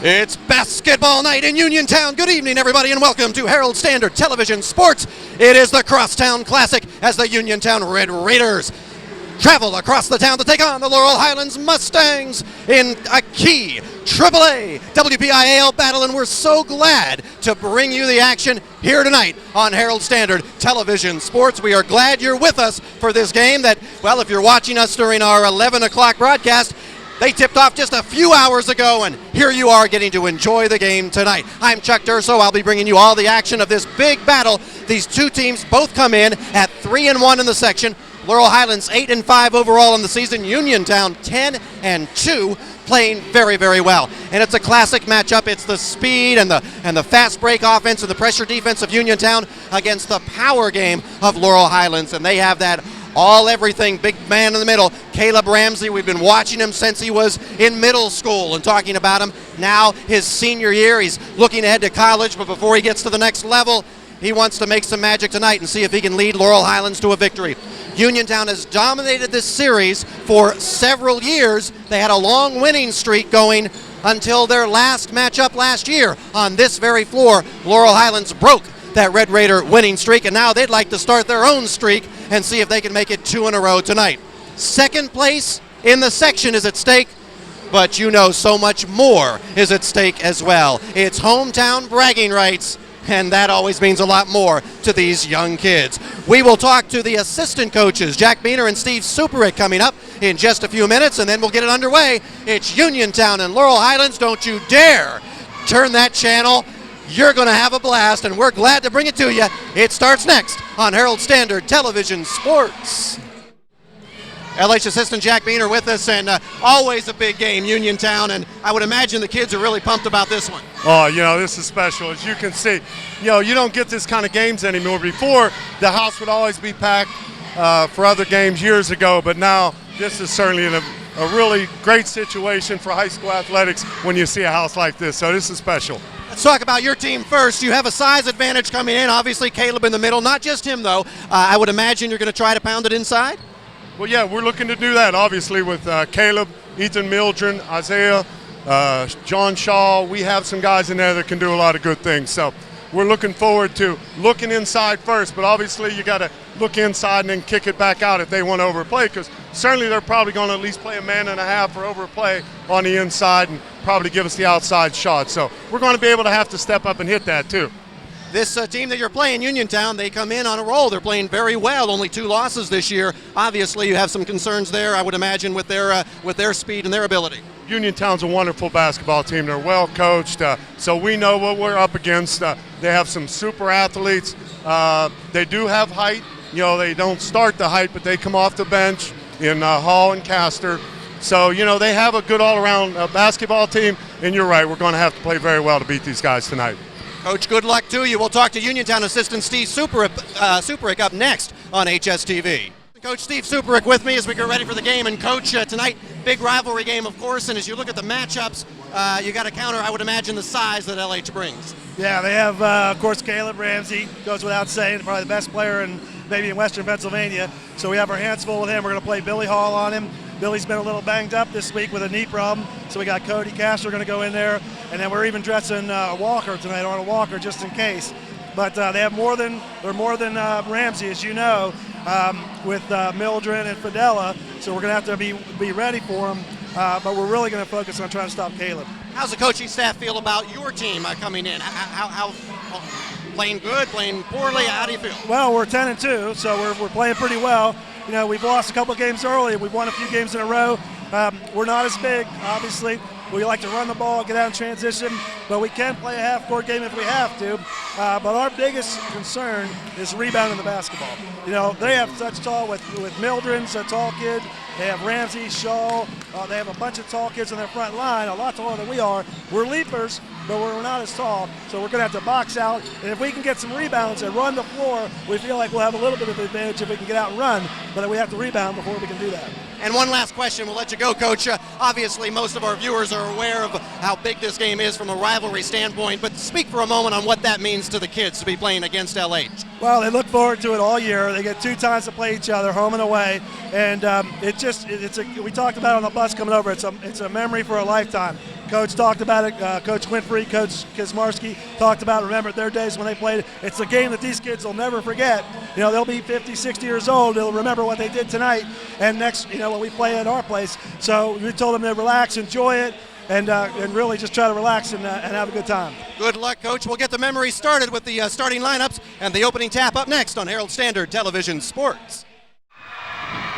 It's basketball night in Uniontown. Good evening, everybody, and welcome to Herald Standard Television Sports. It is the Crosstown Classic as the Uniontown Red Raiders travel across the town to take on the Laurel Highlands Mustangs in a key AAA WPIAL battle, and we're so glad to bring you the action here tonight on Herald Standard Television Sports. We are glad you're with us for this game that, well, if you're watching us during our 11 o'clock broadcast, they tipped off just a few hours ago, and here you are getting to enjoy the game tonight. I'm Chuck Durso. I'll be bringing you all the action of this big battle. These two teams both come in at 3-1 in the section. Laurel Highlands 8-5 overall in the season. Uniontown 10-2, playing very, very well. And it's a classic matchup. It's the speed and the fast break offense and the pressure defense of Uniontown against the power game of Laurel Highlands, and they have that all-everything big man in the middle. Caleb Ramsey, we've been watching him since he was in middle school and talking about him. Now his senior year, he's looking ahead to college, but before he gets to the next level, he wants to make some magic tonight and see if he can lead Laurel Highlands to a victory. Uniontown has dominated this series for several years. They had a long winning streak going until their last matchup last year on this very floor. Laurel Highlands broke that Red Raider winning streak, and now they'd like to start their own streak and see if they can make it 2 in a row tonight. Second place in the section is at stake, but you know so much more is at stake as well. It's hometown bragging rights, and that always means a lot more to these young kids. We will talk to the assistant coaches, Jack Beener and Steve Superick, coming up in just a few minutes, and then we'll get it underway. It's Uniontown and Laurel Highlands. Don't you dare turn that channel. You're going to have a blast, and we're glad to bring it to you. It starts next on Herald Standard Television Sports. LH assistant Jack Beener with us, and always a big game, Uniontown, and I would imagine the kids are really pumped about this one. Oh, this is special. As you can see, you don't get this kind of games anymore. Before, the house would always be packed for other games years ago, but now this is certainly a really great situation for high school athletics when you see a house like this, so this is special. Let's talk about your team first. You have a size advantage coming in. Obviously, Caleb in the middle. Not just him, though. I would imagine you're going to try to pound it inside? Well, yeah, we're looking to do that, obviously, with Caleb, Ethan Mildren, Isaiah, John Shaw. We have some guys in there that can do a lot of good things. So we're looking forward to looking inside first, but obviously you got to look inside and then kick it back out if they want to overplay, because certainly they're probably going to at least play a man and a half or overplay on the inside and probably give us the outside shot. So we're going to be able to have to step up and hit that too. This team that you're playing, Uniontown, they come in on a roll. They're playing very well. Only 2 losses this year. Obviously, you have some concerns there, I would imagine, with their speed and their ability. Uniontown's a wonderful basketball team. They're well coached, so we know what we're up against. They have some super athletes. They do have height. They don't start the height, but they come off the bench in Hall and Castor. So, they have a good all-around basketball team, and you're right, we're going to have to play very well to beat these guys tonight. Coach, good luck to you. We'll talk to Uniontown assistant Steve Superick up next on HSTV. Coach Steve Superick with me as we get ready for the game. And Coach, tonight, big rivalry game, of course, and as you look at the matchups, you got to counter, I would imagine, the size that LH brings. Yeah, they have, of course, Caleb Ramsey, goes without saying, probably the best player maybe in Western Pennsylvania. So we have our hands full with him. We're going to play Billy Hall on him. Billy's been a little banged up this week with a knee problem, so we got Cody Castro going to go in there, and then we're even dressing Walker tonight, Arnold Walker, just in case. But they have more than Ramsey, as you know, with Mildren and Fidela, so we're going to have to be ready for them. But we're really going to focus on trying to stop Caleb. How's the coaching staff feel about your team coming in? How playing good, playing poorly? How do you feel? Well, we're 10-2, so we're playing pretty well. We've lost a couple of games early. We've won a few games in a row. We're not as big, obviously. We like to run the ball, get out in transition, but we can play a half-court game if we have to. But our biggest concern is rebounding the basketball. They have such tall with Mildren's a tall kid. They have Ramsey, Shaw. They have a bunch of tall kids in their front line, a lot taller than we are. We're leapers, but we're not as tall, so we're going to have to box out. And if we can get some rebounds and run the floor, we feel like we'll have a little bit of advantage if we can get out and run, but we have to rebound before we can do that. And one last question, we'll let you go, Coach. Obviously, most of our viewers are aware of how big this game is from a rivalry standpoint, but speak for a moment on what that means to the kids to be playing against LH. Well, they look forward to it all year. They get 2 times to play each other, home and away, and we talked about it on the bus coming over. It's a memory for a lifetime. Coach talked about it. Coach Winfrey, Coach Kizmarski talked about it. Remember their days when they played. It's a game that these kids will never forget. They'll be 50, 60 years old. They'll remember what they did tonight and next, when we play at our place. So we told them to relax, enjoy it, and really just try to relax and have a good time. Good luck, Coach. We'll get the memory started with the starting lineups and the opening tap up next on Herald Standard Television Sports.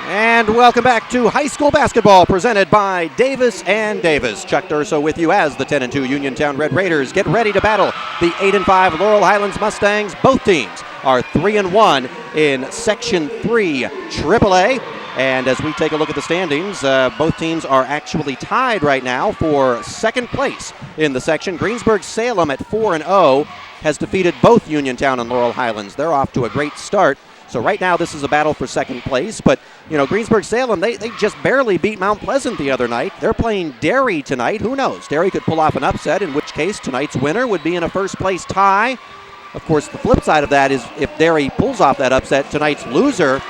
And welcome back to high school basketball presented by Davis and Davis. Chuck Durso with you as the 10-2 Uniontown Red Raiders get ready to battle the 8-5 Laurel Highlands Mustangs. Both teams are 3-1 in Section 3 AAA. And as we take a look at the standings, both teams are actually tied right now for second place in the section. Greensburg-Salem at 4-0 has defeated both Uniontown and Laurel Highlands. They're off to a great start. So right now this is a battle for second place, but Greensburg-Salem, they just barely beat Mount Pleasant the other night. They're playing Derry tonight. Who knows? Derry could pull off an upset, in which case tonight's winner would be in a first place tie. Of course, the flip side of that is if Derry pulls off that upset, tonight's loser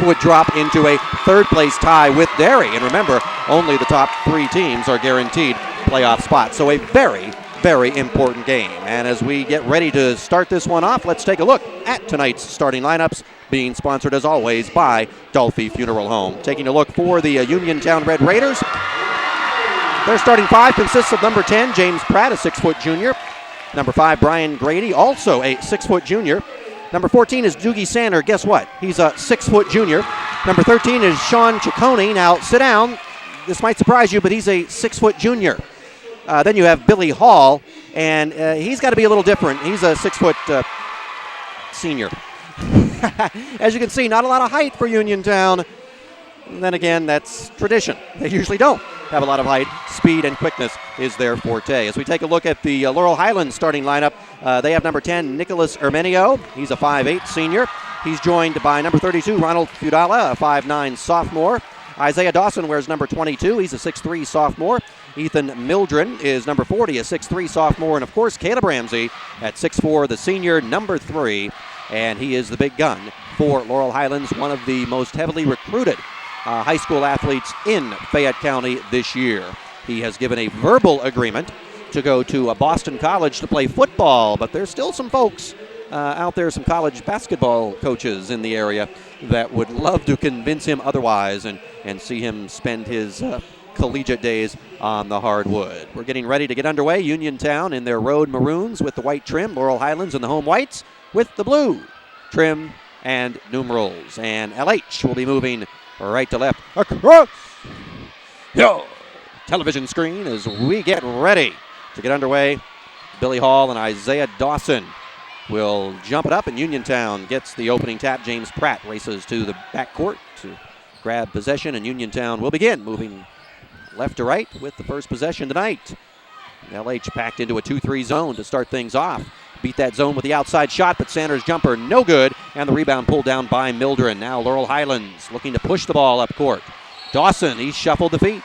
would drop into a third place tie with Derry. And remember, only the top 3 teams are guaranteed playoff spots. So a very, very important game. And as we get ready to start this one off, let's take a look at tonight's starting lineups, being sponsored as always by Dolphy Funeral Home. Taking a look for the Uniontown Red Raiders. Their starting 5 consists of number 10, James Pratt, a 6-foot junior. Number 5, Brian Grady, also a 6-foot junior. Number 14 is Doogie Sander. Guess what? He's a 6-foot junior. Number 13 is Sean Ciccone. Now, sit down. This might surprise you, but he's a 6-foot junior. Then you have Billy Hall, and he's got to be a little different. He's a 6-foot senior. As you can see, not a lot of height for Uniontown. And then again, that's tradition. They usually don't have a lot of height. Speed and quickness is their forte. As we take a look at the Laurel Highlands starting lineup, they have number 10, Nicholas Ermenio. He's a 5'8 senior. He's joined by number 32, Ronald Fudala, a 5'9 sophomore. Isaiah Dawson wears number 22. He's a 6'3 sophomore. Ethan Mildren is number 40, a 6'3 sophomore. And, of course, Caleb Ramsey at 6'4, the senior, number 3. And he is the big gun for Laurel Highlands, one of the most heavily recruited high school athletes in Fayette County this year. He has given a verbal agreement to go to Boston College to play football, but there's still some folks out there, some college basketball coaches in the area that would love to convince him otherwise and see him spend his collegiate days on the hardwood. We're getting ready to get underway. Uniontown in their road maroons with the white trim, Laurel Highlands in the home whites with the blue trim and numerals. And LH will be moving right to left across your television screen as we get ready to get underway. Billy Hall and Isaiah Dawson will jump it up, and Uniontown gets the opening tap. James Pratt races to the backcourt to grab possession, and Uniontown will begin moving left to right with the first possession tonight. LH packed into a 2-3 zone to start things off. Beat that zone with the outside shot, but Sanders' jumper no good, and the rebound pulled down by Mildren. Now Laurel Highlands looking to push the ball up court. Dawson, he shuffled the feet.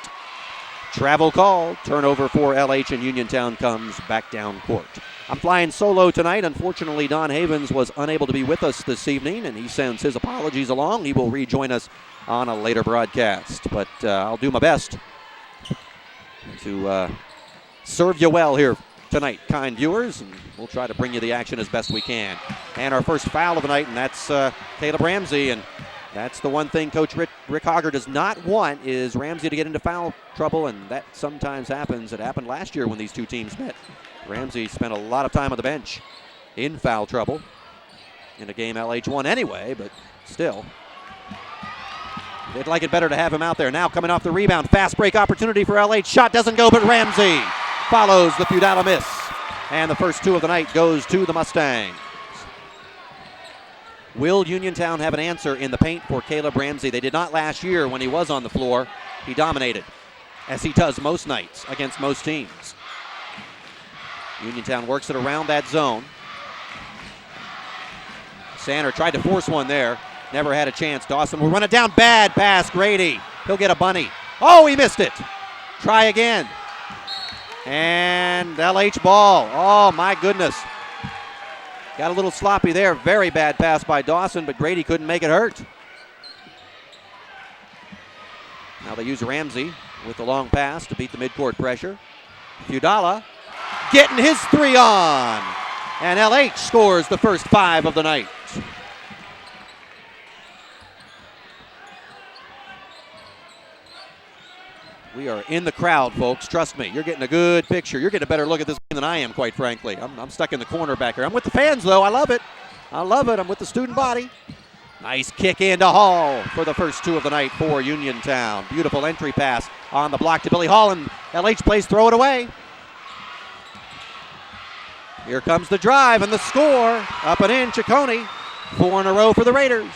Travel call, turnover for LH, and Uniontown comes back down court. I'm flying solo tonight. Unfortunately, Don Havens was unable to be with us this evening, and he sends his apologies along. He will rejoin us on a later broadcast, but I'll do my best to serve you well here tonight, kind viewers, and we'll try to bring you the action as best we can. And our first foul of the night, and that's Caleb Ramsey, and that's the one thing Coach Rick Hogger does not want is Ramsey to get into foul trouble, and that sometimes happens. It happened last year when these two teams met. Ramsey spent a lot of time on the bench in foul trouble in a game LH won anyway, but still. They'd like it better to have him out there. Now coming off the rebound, fast break opportunity for LH. Shot doesn't go, but Ramsey follows the Fudala miss. And the first 2 of the night goes to the Mustangs. Will Uniontown have an answer in the paint for Caleb Ramsey? They did not last year when he was on the floor. He dominated, as he does most nights against most teams. Uniontown works it around that zone. Sander tried to force one there. Never had a chance. Dawson will run it down. Bad pass. Grady He'll get a bunny. Oh, he missed it. Try again. And LH ball. Oh, my goodness. Got a little sloppy there. Very bad pass by Dawson, but Grady couldn't make it hurt. Now they use Ramsey with the long pass to beat the midcourt pressure. Feudala getting his 3 on. And LH scores the first 5 of the night. We are in the crowd, folks. Trust me, you're getting a good picture. You're getting a better look at this game than I am, quite frankly. I'm stuck in the corner back here. I'm with the fans, though. I love it. I love it. I'm with the student body. Nice kick into Hall for the first 2 of the night for Uniontown. Beautiful entry pass on the block to Billy Hall, and LH plays throw it away. Here comes the drive and the score. Up and in, Ciccone. 4 in a row for the Raiders.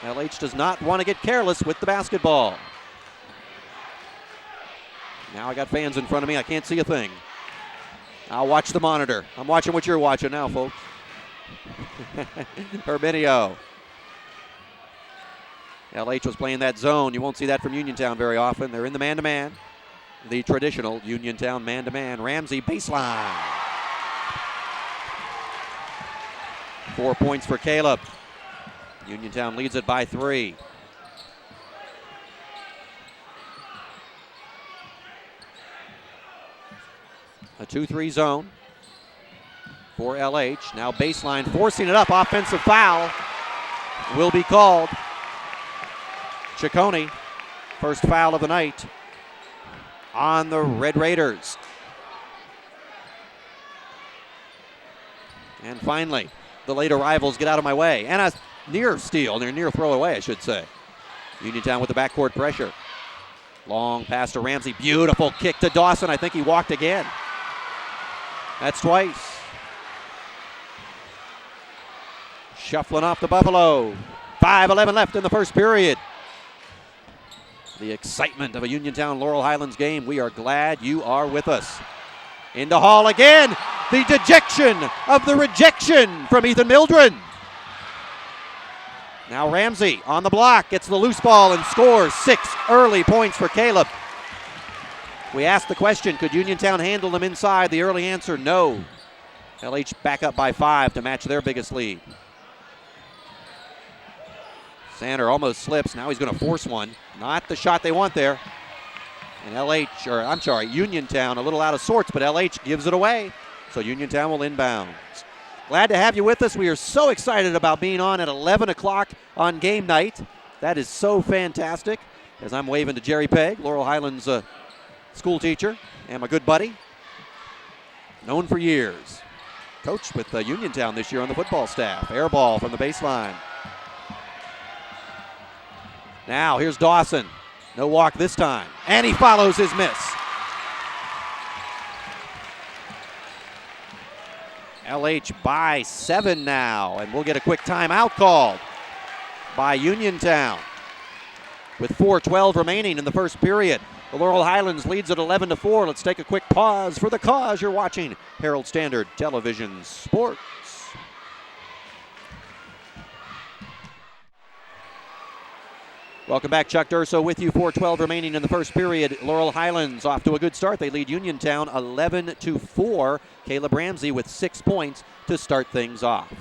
LH does not want to get careless with the basketball. Now I got fans in front of me. I can't see a thing. I'll watch the monitor. I'm watching what you're watching now, folks. Herminio. LH was playing that zone. You won't see that from Uniontown very often. They're in the man-to-man. The traditional Uniontown man-to-man. Ramsey baseline. 4 points for Caleb. Uniontown leads it by 3. A 2-3 zone for LH. Now baseline, forcing it up. Offensive foul will be called. Ciccone, first foul of the night on the Red Raiders. And finally, the late arrivals get out of my way. And a near steal, near throw away, I should say. Uniontown with the backcourt pressure. Long pass to Ramsey. Beautiful kick to Dawson. I think he walked again. That's twice. Shuffling off the Buffalo. 5:11 left in the first period. The excitement of a Uniontown Laurel Highlands game. We are glad you are with us. Into Hall again. The dejection of the rejection from Ethan Mildren. Now Ramsey on the block, gets the loose ball and scores 6 early points for Caleb. We asked the question, could Uniontown handle them inside? The early answer, no. LH back up by 5 to match their biggest lead. Sander almost slips. Now he's going to force one. Not the shot they want there. And Uniontown a little out of sorts, but LH gives it away. So Uniontown will inbound. Glad to have you with us. We are so excited about being on at 11 o'clock on game night. That is so fantastic. As I'm waving to Jerry Pegg, Laurel Highlands school teacher and my good buddy. Known for years. Coached with Uniontown this year on the football staff. Air ball from the baseline. Now here's Dawson. No walk this time. And he follows his miss. LH by 7 now. And we'll get a quick timeout called by Uniontown. With 4:12 remaining in the first period. The Laurel Highlands leads at 11-4. Let's take a quick pause for the cause. You're watching Herald Standard Television Sports. Welcome back. Chuck Durso with you. 4:12 remaining in the first period. Laurel Highlands off to a good start. They lead Uniontown 11-4. Caleb Ramsey with 6 points to start things off.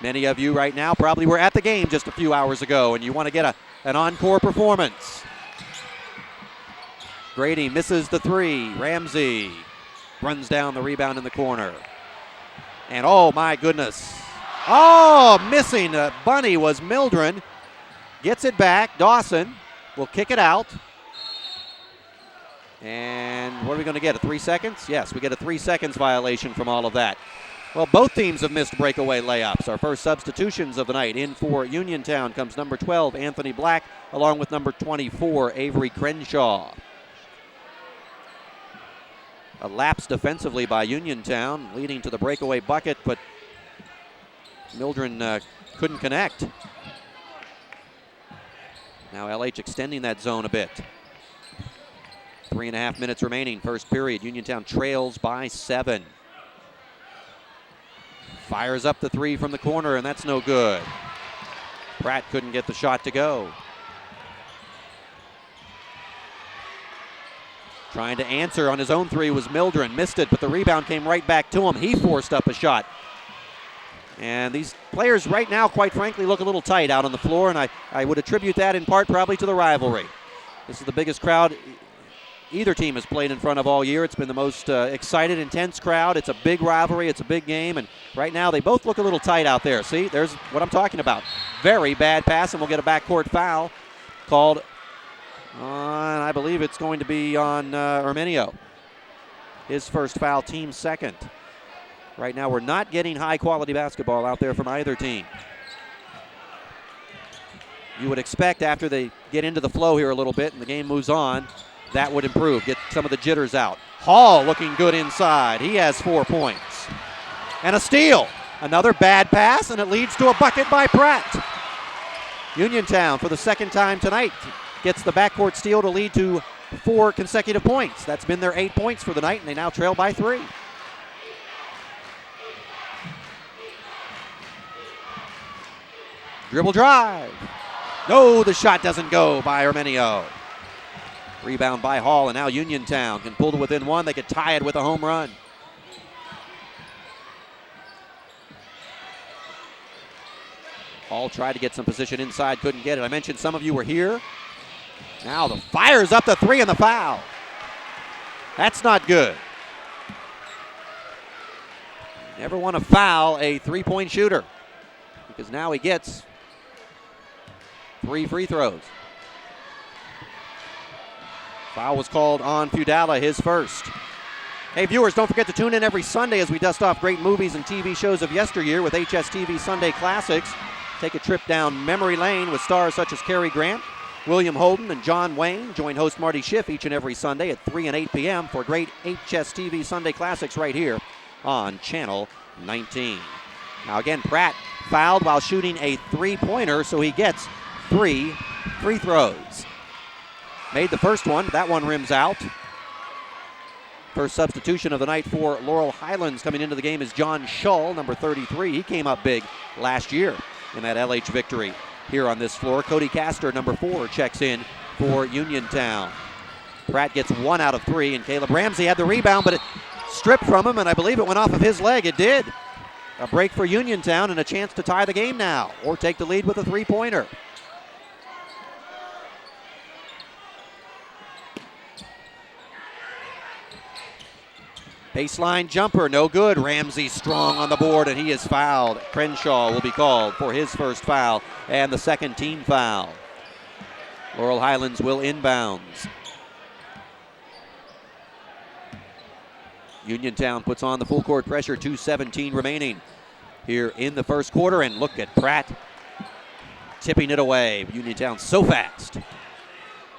Many of you right now probably were at the game just a few hours ago and you want to get an encore performance. Grady misses the 3. Ramsey runs down the rebound in the corner. And oh my goodness. Oh, missing a bunny was Mildren. Gets it back. Dawson will kick it out. And what are we going to get? A 3 seconds? Yes, we get a 3 seconds violation from all of that. Well, both teams have missed breakaway layups. Our first substitutions of the night. In for Uniontown comes number 12, Anthony Black, along with number 24, Avery Crenshaw. A lapse defensively by Uniontown, leading to the breakaway bucket, but Mildren couldn't connect. Now LH extending that zone a bit. 3.5 minutes remaining, first period. Uniontown trails by 7. Fires up the 3 from the corner, and that's no good. Pratt couldn't get the shot to go. Trying to answer on his own three was Mildren. Missed it, but the rebound came right back to him. He forced up a shot. And these players right now, quite frankly, look a little tight out on the floor, and I would attribute that in part probably to the rivalry. This is the biggest crowd either team has played in front of all year. It's been the most excited, intense crowd. It's a big rivalry. It's a big game, and right now they both look a little tight out there. See, there's what I'm talking about. Very bad pass, and we'll get a backcourt foul called on, I believe it's going to be on Erminio. His first foul, team second. Right now we're not getting high-quality basketball out there from either team. You would expect after they get into the flow here a little bit and the game moves on, that would improve, get some of the jitters out. Hall looking good inside. He has 4 points. And a steal. Another bad pass, and it leads to a bucket by Pratt. Uniontown, for the second time tonight, gets the backcourt steal to lead to 4 consecutive points. That's been their 8 points for the night, and they now trail by 3. Dribble drive. No, the shot doesn't go by Erminio. Rebound by Hall, and now Uniontown can pull to within 1. They could tie it with a home run. Hall tried to get some position inside, couldn't get it. I mentioned some of you were here. Now the fire's up to 3 and the foul. That's not good. Never want to foul a three-point shooter because now he gets 3 free throws. Foul was called on Feudala, his first. Hey viewers, don't forget to tune in every Sunday as we dust off great movies and TV shows of yesteryear with HSTV Sunday Classics. Take a trip down memory lane with stars such as Cary Grant, William Holden, and John Wayne. Join host Marty Schiff each and every Sunday at 3 and 8 p.m. for great HSTV Sunday Classics right here on Channel 19. Now again, Pratt fouled while shooting a three-pointer, so he gets 3 free throws. Made the first one. That one rims out. First substitution of the night for Laurel Highlands coming into the game is John Shull, number 33. He came up big last year in that LH victory here on this floor. Cody Castor, number 4, checks in for Uniontown. Pratt gets 1 out of 3, and Caleb Ramsey had the rebound, but it stripped from him, and I believe it went off of his leg. It did. A break for Uniontown and a chance to tie the game now or take the lead with a three-pointer. Baseline jumper, no good. Ramsey strong on the board, and he is fouled. Crenshaw will be called for his first foul and the second team foul. Laurel Highlands will inbounds. Uniontown puts on the full court pressure, 2:17 remaining here in the first quarter, and look at Pratt tipping it away. Uniontown so fast.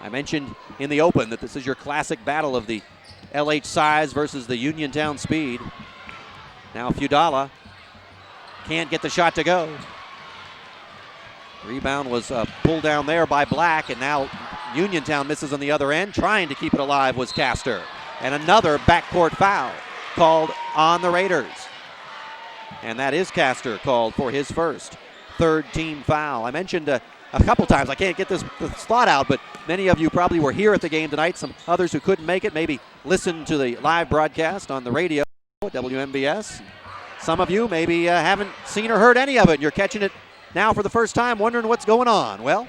I mentioned in the open that this is your classic battle of the LH size versus the Uniontown speed. Now Feudala can't get the shot to go. Rebound was pulled down there by Black, and now Uniontown misses on the other end. Trying to keep it alive was Castor. And another backcourt foul called on the Raiders. And that is Castor called for his first third team foul. I mentioned a couple times, I can't get this thought out, but many of you probably were here at the game tonight. Some others who couldn't make it maybe listened to the live broadcast on the radio at WMBS. Some of you maybe haven't seen or heard any of it, and you're catching it now for the first time, wondering what's going on. Well,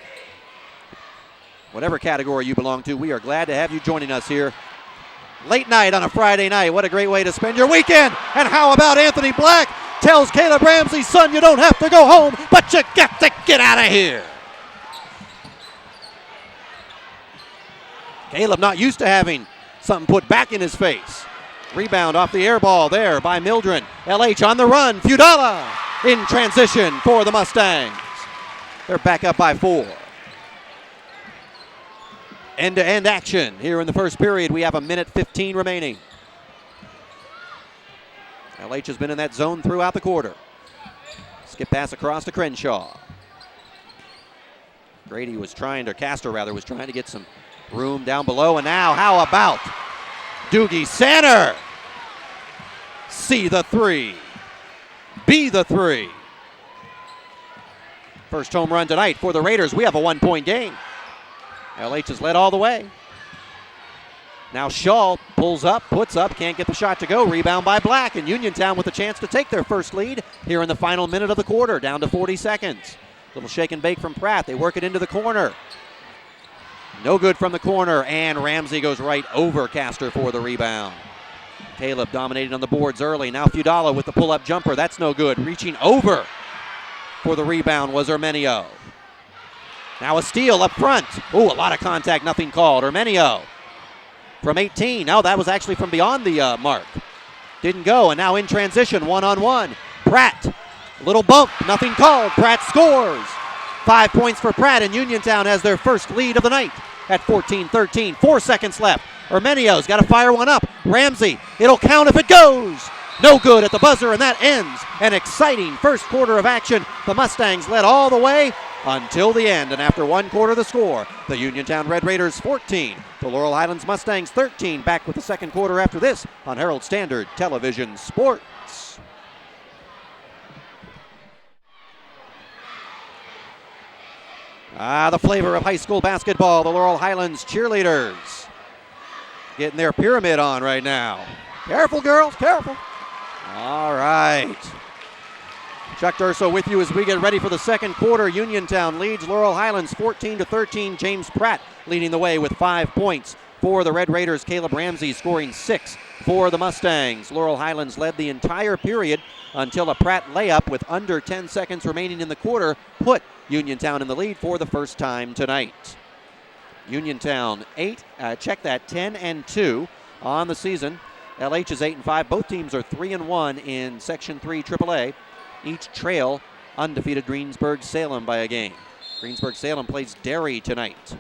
whatever category you belong to, we are glad to have you joining us here. Late night on a Friday night. What a great way to spend your weekend. And how about Anthony Black tells Caleb Ramsey, son, you don't have to go home, but you got to get out of here. Caleb not used to having something put back in his face. Rebound off the air ball there by Mildren. LH on the run. Feudala in transition for the Mustangs. They're back up by 4. End-to-end action here in the first period. We have 1:15 remaining. LH has been in that zone throughout the quarter. Skip pass across to Crenshaw. Grady was trying, or Castor rather, was trying to get some room down below, and now how about Doogie Sanner? See the 3. Be the 3. First home run tonight for the Raiders. We have a 1-point game. LH has led all the way. Now Shaw pulls up, puts up, can't get the shot to go. Rebound by Black, and Uniontown with a chance to take their first lead here in the final minute of the quarter, down to 40 seconds. Little shake and bake from Pratt. They work it into the corner. No good from the corner, and Ramsey goes right over Castor for the rebound. Caleb dominating on the boards early. Now Feudala with the pull-up jumper. That's no good. Reaching over for the rebound was Ermenio. Now a steal up front. Ooh, a lot of contact, nothing called. Ermenio from 18. No, that was actually from beyond the mark. Didn't go, and now in transition, one-on-one. Pratt, little bump, nothing called. Pratt scores. 5 points for Pratt, and Uniontown has their first lead of the night at 14-13. 4 seconds left. Ermenio's got to fire one up. Ramsey, it'll count if it goes. No good at the buzzer, and that ends an exciting first quarter of action. The Mustangs led all the way until the end, and after one quarter the score, the Uniontown Red Raiders 14, the Laurel Highlands Mustangs 13. Back with the second quarter after this on Herald Standard Television Sports. The flavor of high school basketball, the Laurel Highlands cheerleaders getting their pyramid on right now. Careful, girls, careful. All right. Chuck Durso with you as we get ready for the second quarter. Uniontown leads Laurel Highlands 14-13. James Pratt leading the way with 5 points for the Red Raiders. Caleb Ramsey scoring 6 for the Mustangs. Laurel Highlands led the entire period until a Pratt layup with under 10 seconds remaining in the quarter put Uniontown in the lead for the first time tonight. Uniontown 10-2 on the season. LH is 8-5. Both teams are 3-1 in Section 3 AAA. Each trail undefeated Greensburg-Salem by a game. Greensburg-Salem plays Derry tonight.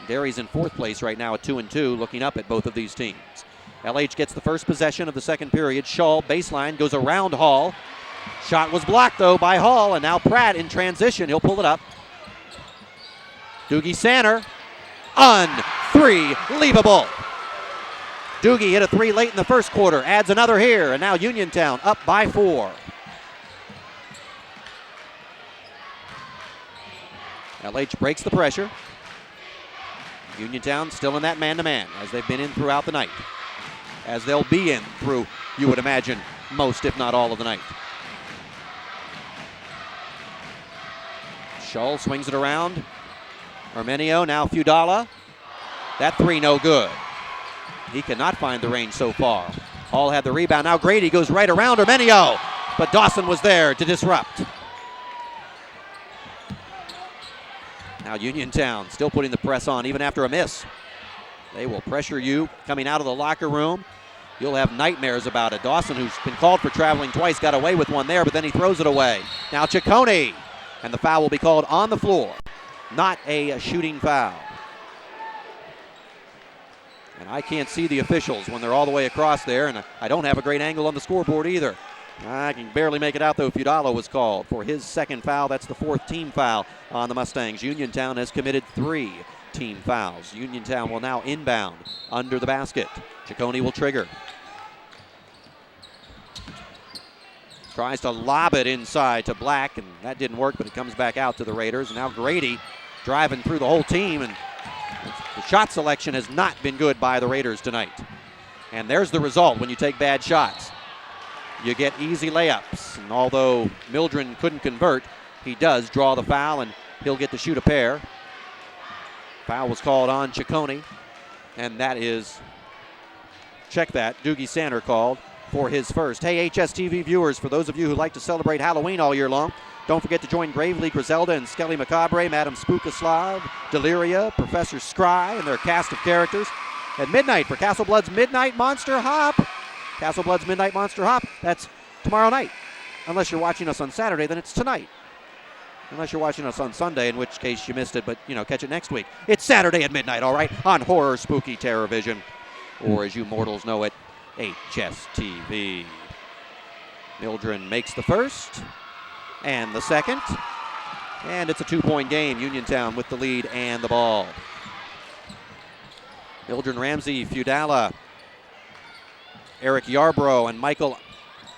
Derry's in fourth place right now at 2-2, looking up at both of these teams. LH gets the first possession of the second period. Shaw, baseline, goes around Hall. Shot was blocked, though, by Hall, and now Pratt in transition. He'll pull it up. Doogie Sanner, unbelievable. Doogie hit a three late in the first quarter, adds another here, and now Uniontown up by 4. LH breaks the pressure. Uniontown still in that man-to-man, as they've been in throughout the night. As they'll be in through, you would imagine, most if not all of the night. Shull swings it around. Ermenio, now Feudala. That three no good. He cannot find the range so far. Hall had the rebound. Now Grady goes right around Ermenio, but Dawson was there to disrupt. Now Uniontown still putting the press on even after a miss. They will pressure you coming out of the locker room. You'll have nightmares about it. Dawson, who's been called for traveling twice, got away with one there, but then he throws it away. Now Ciccone, and the foul will be called on the floor. Not a shooting foul. And I can't see the officials when they're all the way across there, and I don't have a great angle on the scoreboard either. I can barely make it out, though. Feudala was called for his second foul. That's the 4th team foul on the Mustangs. Uniontown has committed 3 team fouls. Uniontown will now inbound under the basket. Ciccone will trigger. Tries to lob it inside to Black, and that didn't work, but it comes back out to the Raiders. And now Grady driving through the whole team, and the shot selection has not been good by the Raiders tonight. And there's the result when you take bad shots. You get easy layups, and although Mildren couldn't convert, he does draw the foul, and he'll get to shoot a pair. Foul was called on Ciccone, and that is, check that, Doogie Sanner called for his first. Hey, HSTV viewers, for those of you who like to celebrate Halloween all year long, don't forget to join Gravely Griselda and Skelly Macabre, Madam Spookaslav, Deliria, Professor Scry, and their cast of characters at midnight for Castle Blood's Midnight Monster Hop. Castle Blood's Midnight Monster Hop, that's tomorrow night. Unless you're watching us on Saturday, then it's tonight. Unless you're watching us on Sunday, in which case you missed it, but, catch it next week. It's Saturday at midnight, all right, on Horror Spooky Terror Vision, or as you mortals know it, HSTV. Mildren makes the first and the second, and it's a 2-point game. Uniontown with the lead and the ball. Mildren, Ramsey, Feudala, Eric Yarbrough, and Michael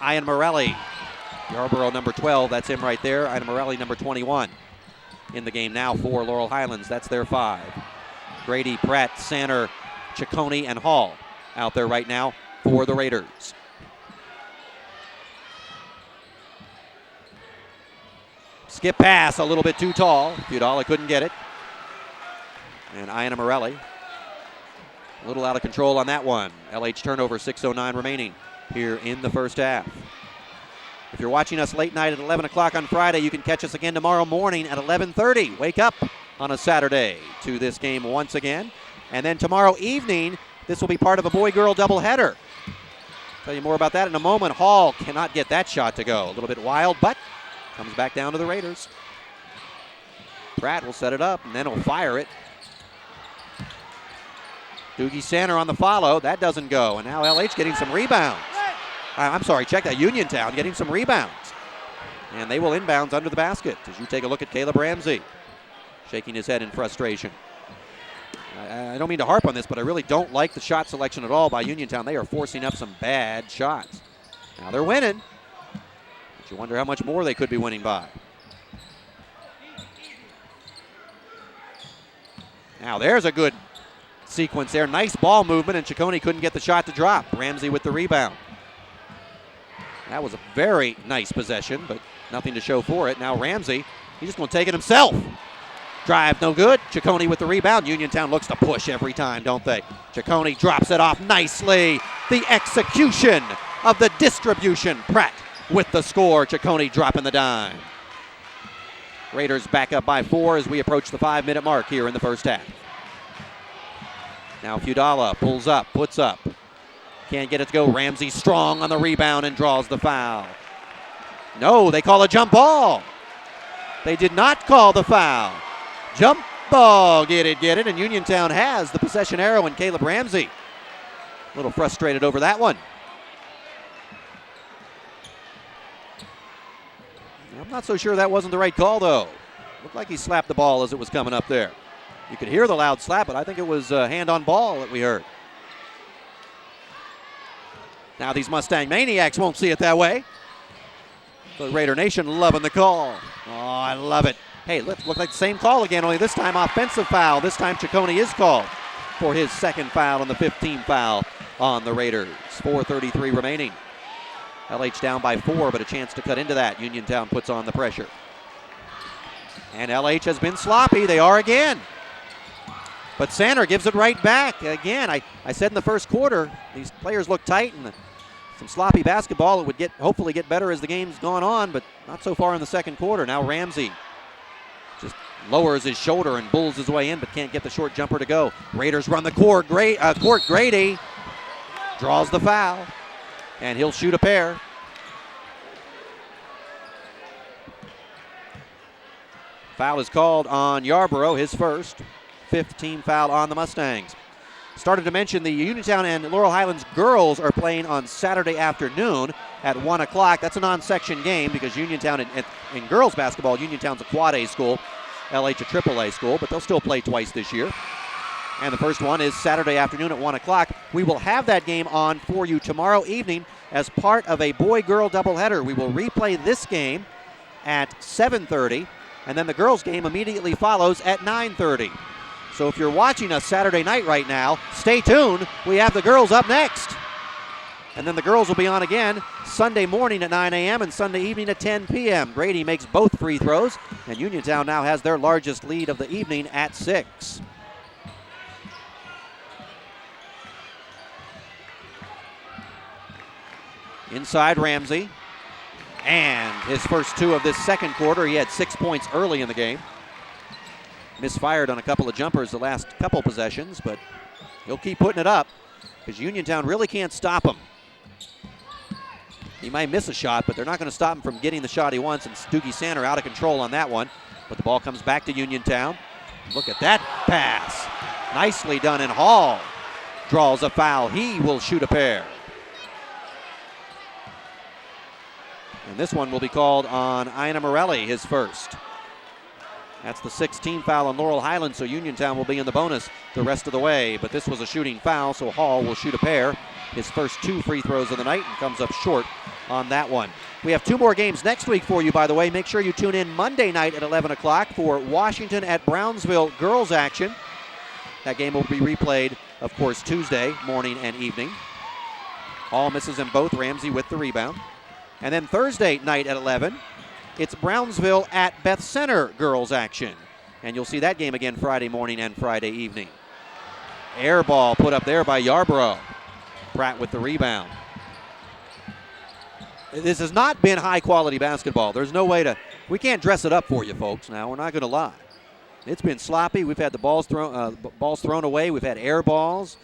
Ian-Morelli. Yarbrough number 12, that's him right there. Ian-Morelli number 21 in the game now for Laurel Highlands. That's their 5. Grady, Pratt, Sanner, Ciccone and Hall out there right now for the Raiders. Skip pass, a little bit too tall. Fiudala couldn't get it. And Iana Morelli, a little out of control on that one. LH turnover, 6:09 remaining here in the first half. If you're watching us late night at 11 o'clock on Friday, you can catch us again tomorrow morning at 11:30. Wake up on a Saturday to this game once again. And then tomorrow evening, this will be part of a boy-girl doubleheader. Tell you more about that in a moment. Hall cannot get that shot to go. A little bit wild, but comes back down to the Raiders. Pratt will set it up, and then he'll fire it. Doogie Sander on the follow. That doesn't go. And now LH getting some rebounds. I'm sorry, check that. Uniontown getting some rebounds. And they will inbounds under the basket as you take a look at Caleb Ramsey shaking his head in frustration. I don't mean to harp on this, but I really don't like the shot selection at all by Uniontown. They are forcing up some bad shots. Now they're winning, but you wonder how much more they could be winning by. Now there's a good sequence there. Nice ball movement, and Ciccone couldn't get the shot to drop. Ramsey with the rebound. That was a very nice possession, but nothing to show for it. Now Ramsey, he's just going to take it himself. Drive no good. Ciccone with the rebound. Uniontown looks to push every time, don't they? Ciccone drops it off nicely. The execution of the distribution. Pratt with the score. Ciccone dropping the dime. Raiders back up by 4 as we approach the 5-minute mark here in the first half. Now Fiudala pulls up, puts up. Can't get it to go. Ramsey strong on the rebound and draws the foul. No, they call a jump ball. They did not call the foul. Jump ball, get it, and Uniontown has the possession arrow, and Caleb Ramsey a little frustrated over that one. I'm not so sure that wasn't the right call, though. Looked like he slapped the ball as it was coming up there. You could hear the loud slap, but I think it was hand on ball that we heard. Now these Mustang Maniacs won't see it that way. The Raider Nation loving the call. Oh, I love it. Hey, let's look like the same call again, only this time offensive foul. This time Ciccone is called for his second foul and the 15th foul on the Raiders. 4:33 remaining. LH down by 4, but a chance to cut into that. Uniontown puts on the pressure. And LH has been sloppy. They are again. But Sander gives it right back. Again, I said in the first quarter, these players look tight and some sloppy basketball. It would hopefully get better as the game's gone on, but not so far in the second quarter. Now Ramsey just lowers his shoulder and bulls his way in, but can't get the short jumper to go. Raiders run the court. Grady draws the foul, and he'll shoot a pair. Foul is called on Yarborough, his first. 15th foul on the Mustangs. Started to mention the Uniontown and Laurel Highlands girls are playing on Saturday afternoon at 1 o'clock. That's a non-section game because Uniontown in girls basketball, Uniontown's a quad A school, LH a triple A school, but they'll still play twice this year. And the first one is Saturday afternoon at 1 o'clock. We will have that game on for you tomorrow evening as part of a boy-girl doubleheader. We will replay this game at 7:30, and then the girls' game immediately follows at 9:30. So if you're watching us Saturday night right now, stay tuned. We have the girls up next. And then the girls will be on again Sunday morning at 9 a.m. and Sunday evening at 10 p.m. Grady makes both free throws, and Uniontown now has their largest lead of the evening at 6. Inside Ramsey. And his first 2 of this second quarter. He had 6 points early in the game. Misfired on a couple of jumpers the last couple possessions, but he'll keep putting it up because Uniontown really can't stop him. He might miss a shot, but they're not going to stop him from getting the shot he wants, and Doogie Sander out of control on that one. But the ball comes back to Uniontown. Look at that pass. Nicely done, and Hall draws a foul. He will shoot a pair. And this one will be called on Iana Morelli, his first. That's the 16th foul on Laurel Highlands, so Uniontown will be in the bonus the rest of the way. But this was a shooting foul, so Hall will shoot a pair. His first 2 free throws of the night and comes up short on that one. We have 2 more games next week for you, by the way. Make sure you tune in Monday night at 11 o'clock for Washington at Brownsville girls action. That game will be replayed of course, Tuesday morning and evening. All misses them both. Ramsey with the rebound. And then Thursday night at 11, it's Brownsville at Beth Center girls action. And you'll see that game again Friday morning and Friday evening. Air ball put up there by Yarborough. Pratt with the rebound. This has not been high-quality basketball. There's no way to... We can't dress it up for you, folks, now. We're not going to lie. It's been sloppy. We've had the balls thrown away. We've had air balls.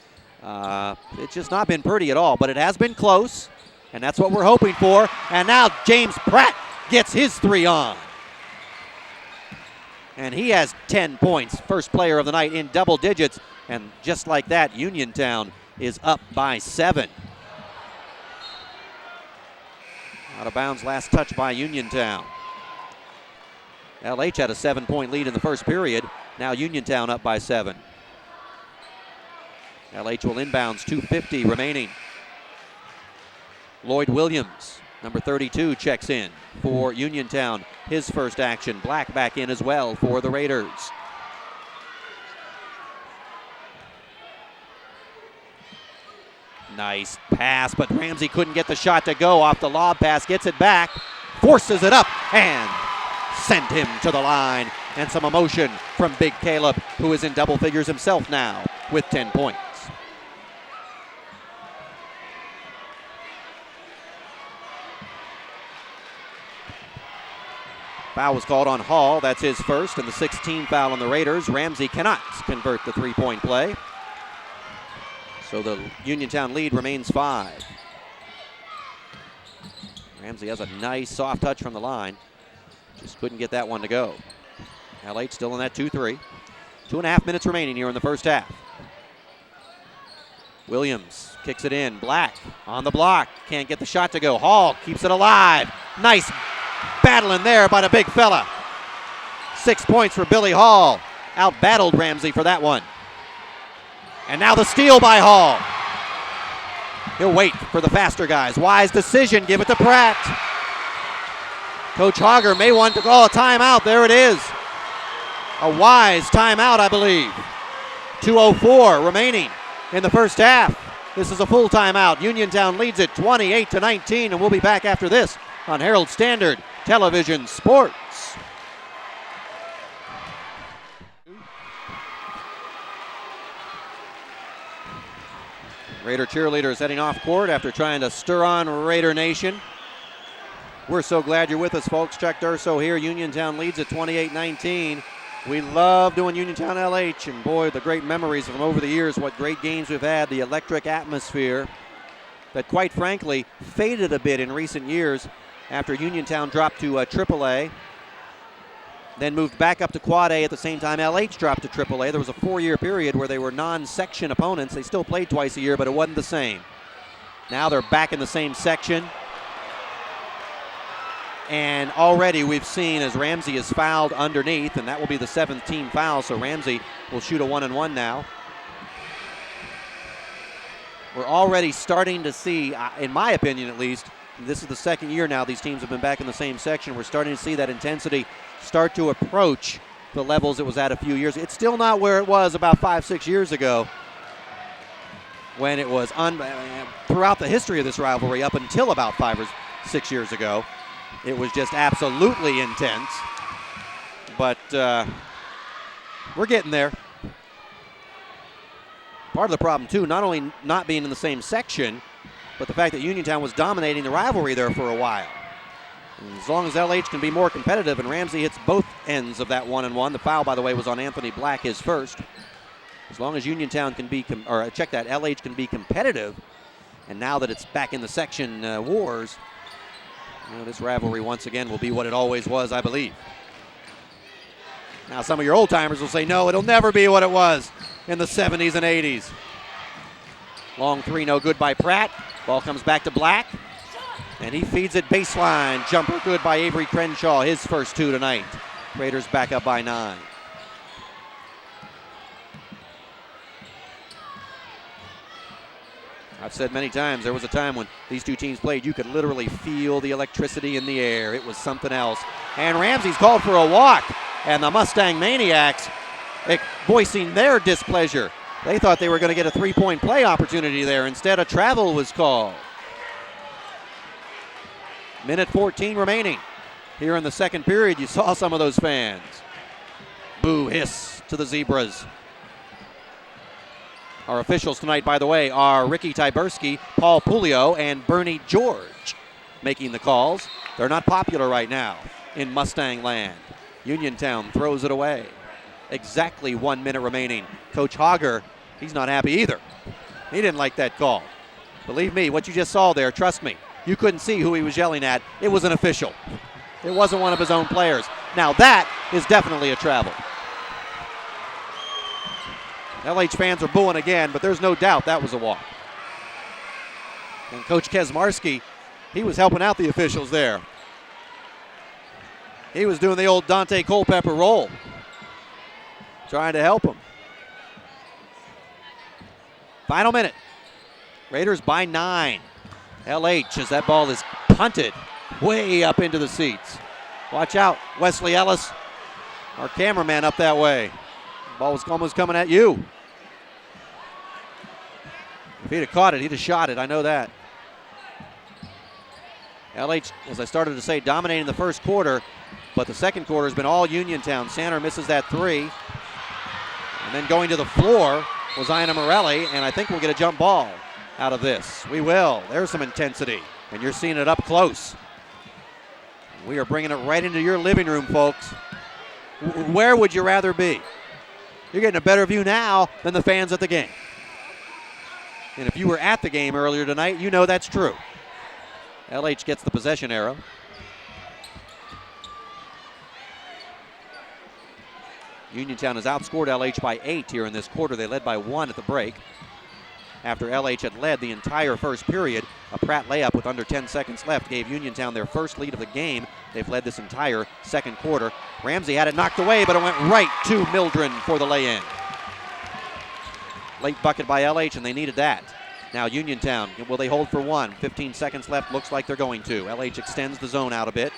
It's just not been pretty at all, but it has been close, and that's what we're hoping for. And now James Pratt gets his three on. And he has 10 points, first player of the night in double digits. And just like that, Uniontown is up by 7. Out of bounds, last touch by Uniontown. LH had a 7-point lead in the first period. Now Uniontown up by 7. LH will inbounds, 2:50 remaining. Lloyd Williams, number 32, checks in for Uniontown. His first action. Black back in as well for the Raiders. Nice pass, but Ramsey couldn't get the shot to go off the lob pass. Gets it back, forces it up, and sent him to the line. And some emotion from Big Caleb, who is in double figures himself now with 10 points. Foul was called on Hall. That's his first, and the 16th foul on the Raiders. Ramsey cannot convert the three-point play. So the Uniontown lead remains 5. Ramsey has a nice soft touch from the line. Just couldn't get that one to go. LH still in that 2-3. 2.5 minutes remaining here in the first half. Williams kicks it in. Black on the block. Can't get the shot to go. Hall keeps it alive. Nice battle in there by the big fella. 6 points for Billy Hall. Out-battled Ramsey for that one. And now the steal by Hall. He'll wait for the faster guys. Wise decision, give it to Pratt. Coach Hogger may want to call a timeout. There it is. A wise timeout, I believe. 2:04 remaining in the first half. This is a full timeout. Uniontown leads it 28-19, and we'll be back after this on Herald Standard Television Sports. Raider cheerleaders heading off court after trying to stir on Raider Nation. We're so glad you're with us, folks. Chuck Durso here. Uniontown leads at 28-19. We love doing Uniontown LH, and boy, the great memories from over the years, what great games we've had, the electric atmosphere that quite frankly faded a bit in recent years after Uniontown dropped to AAA, then moved back up to Quad A at the same time LH dropped to AAA. There was a 4-year period where they were non-section opponents. They still played twice a year, but it wasn't the same. Now they're back in the same section. And already we've seen as Ramsey is fouled underneath, and that will be the 7th team foul, so Ramsey will shoot a 1-and-1 now. We're already starting to see, in my opinion at least, this is the second year now these teams have been back in the same section. We're starting to see that intensity start to approach the levels it was at a few years. It's still not where it was about 5-6 years ago when it was throughout the history of this rivalry up until about 5 or 6 years ago. It was just absolutely intense. But we're getting there. Part of the problem, too, not only not being in the same section, but the fact that Uniontown was dominating the rivalry there for a while. And as long as LH can be more competitive, and Ramsey hits both ends of that 1-and-1. The foul, by the way, was on Anthony Black, his first. As long as Uniontown can be, LH can be competitive, and now that it's back in the section wars, this rivalry once again will be what it always was, I believe. Now some of your old timers will say, no, it'll never be what it was in the 70s and 80s. Long three, no good by Pratt. Ball comes back to Black, and he feeds it baseline. Jumper good by Avery Crenshaw, his first 2 tonight. Raiders back up by 9. I've said many times, there was a time when these two teams played, you could literally feel the electricity in the air. It was something else. And Ramsey's called for a walk, and the Mustang Maniacs voicing their displeasure They thought they were going to get a three-point play opportunity there. Instead, a travel was called. Minute 14 remaining. Here in the second period, you saw some of those fans. Boo, hiss to the Zebras. Our officials tonight, by the way, are Ricky Tyberski, Paul Pulio, and Bernie George making the calls. They're not popular right now in Mustang land. Uniontown throws it away. Exactly 1 minute remaining. Coach Hager, he's not happy either. He didn't like that call. Believe me, what you just saw there, trust me, you couldn't see who he was yelling at. It was an official. It wasn't one of his own players. Now that is definitely a travel. LH fans are booing again, but there's no doubt that was a walk. And Coach Kesmarski, he was helping out the officials there. He was doing the old Dante Culpepper roll, trying to help him. Final minute. Raiders by 9. LH as that ball is punted way up into the seats. Watch out, Wesley Ellis, our cameraman up that way. The ball was almost coming at you. If he'd have caught it, he'd have shot it, I know that. LH, as I started to say, dominating the first quarter, but the second quarter has been all Uniontown. Sander misses that three. And then going to the floor was Ina Morelli, and I think we'll get a jump ball out of this. We will. There's some intensity, and you're seeing it up close. We are bringing it right into your living room, folks. Where would you rather be? You're getting a better view now than the fans at the game. And if you were at the game earlier tonight, you know that's true. LH gets the possession arrow. Uniontown has outscored LH by 8 here in this quarter. They led by 1 at the break. After LH had led the entire first period, a Pratt layup with under 10 seconds left gave Uniontown their first lead of the game. They've led this entire second quarter. Ramsey had it knocked away, but it went right to Mildren for the lay-in. Late bucket by LH, and they needed that. Now Uniontown, will they hold for one? 15 seconds left, looks like they're going to. LH extends the zone out a bit.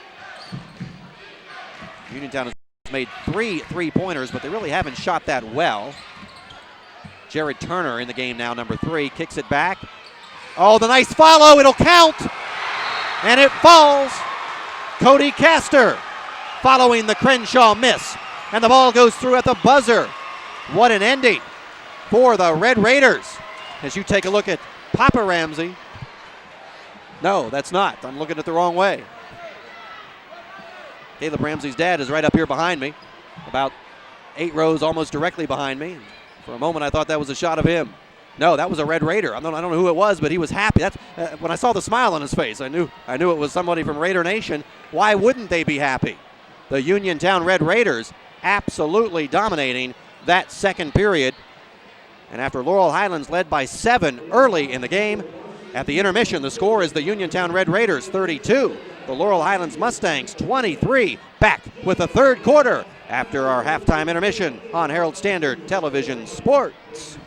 Uniontown has made 3 3-pointers, but they really haven't shot that well. Jared Turner in the game now, number 3, kicks it back. Oh, the nice follow, it'll count, and it falls. Cody Castor following the Crenshaw miss, and the ball goes through at the buzzer. What an ending for the Red Raiders. As you take a look at Papa Ramsey. No, that's not. I'm looking at the wrong way. Caleb Ramsey's dad is right up here behind me, about 8 rows almost directly behind me. For a moment, I thought that was a shot of him. No, that was a Red Raider. I don't know who it was, but he was happy. That's when I saw the smile on his face, I knew it was somebody from Raider Nation. Why wouldn't they be happy? The Uniontown Red Raiders absolutely dominating that second period. And after Laurel Highlands led by 7 early in the game, at the intermission, the score is the Uniontown Red Raiders 32, the Laurel Highlands Mustangs 23. Back with the third quarter after our halftime intermission on Herald Standard Television Sports.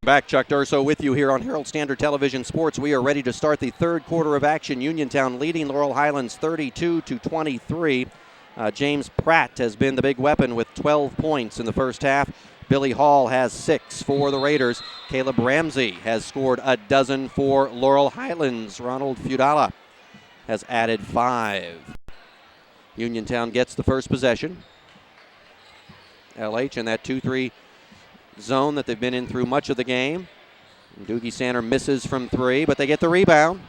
Back, Chuck Durso with you here on Herald Standard Television Sports. We are ready to start the third quarter of action. Uniontown leading Laurel Highlands 32-23. James Pratt has been the big weapon with 12 points in the first half. Billy Hall has 6 for the Raiders. Caleb Ramsey has scored a dozen for Laurel Highlands. Ronald Feudala has added 5. Uniontown gets the first possession. LH in that 2-3 zone that they've been in through much of the game. Doogie Sander misses from 3, but they get the rebound.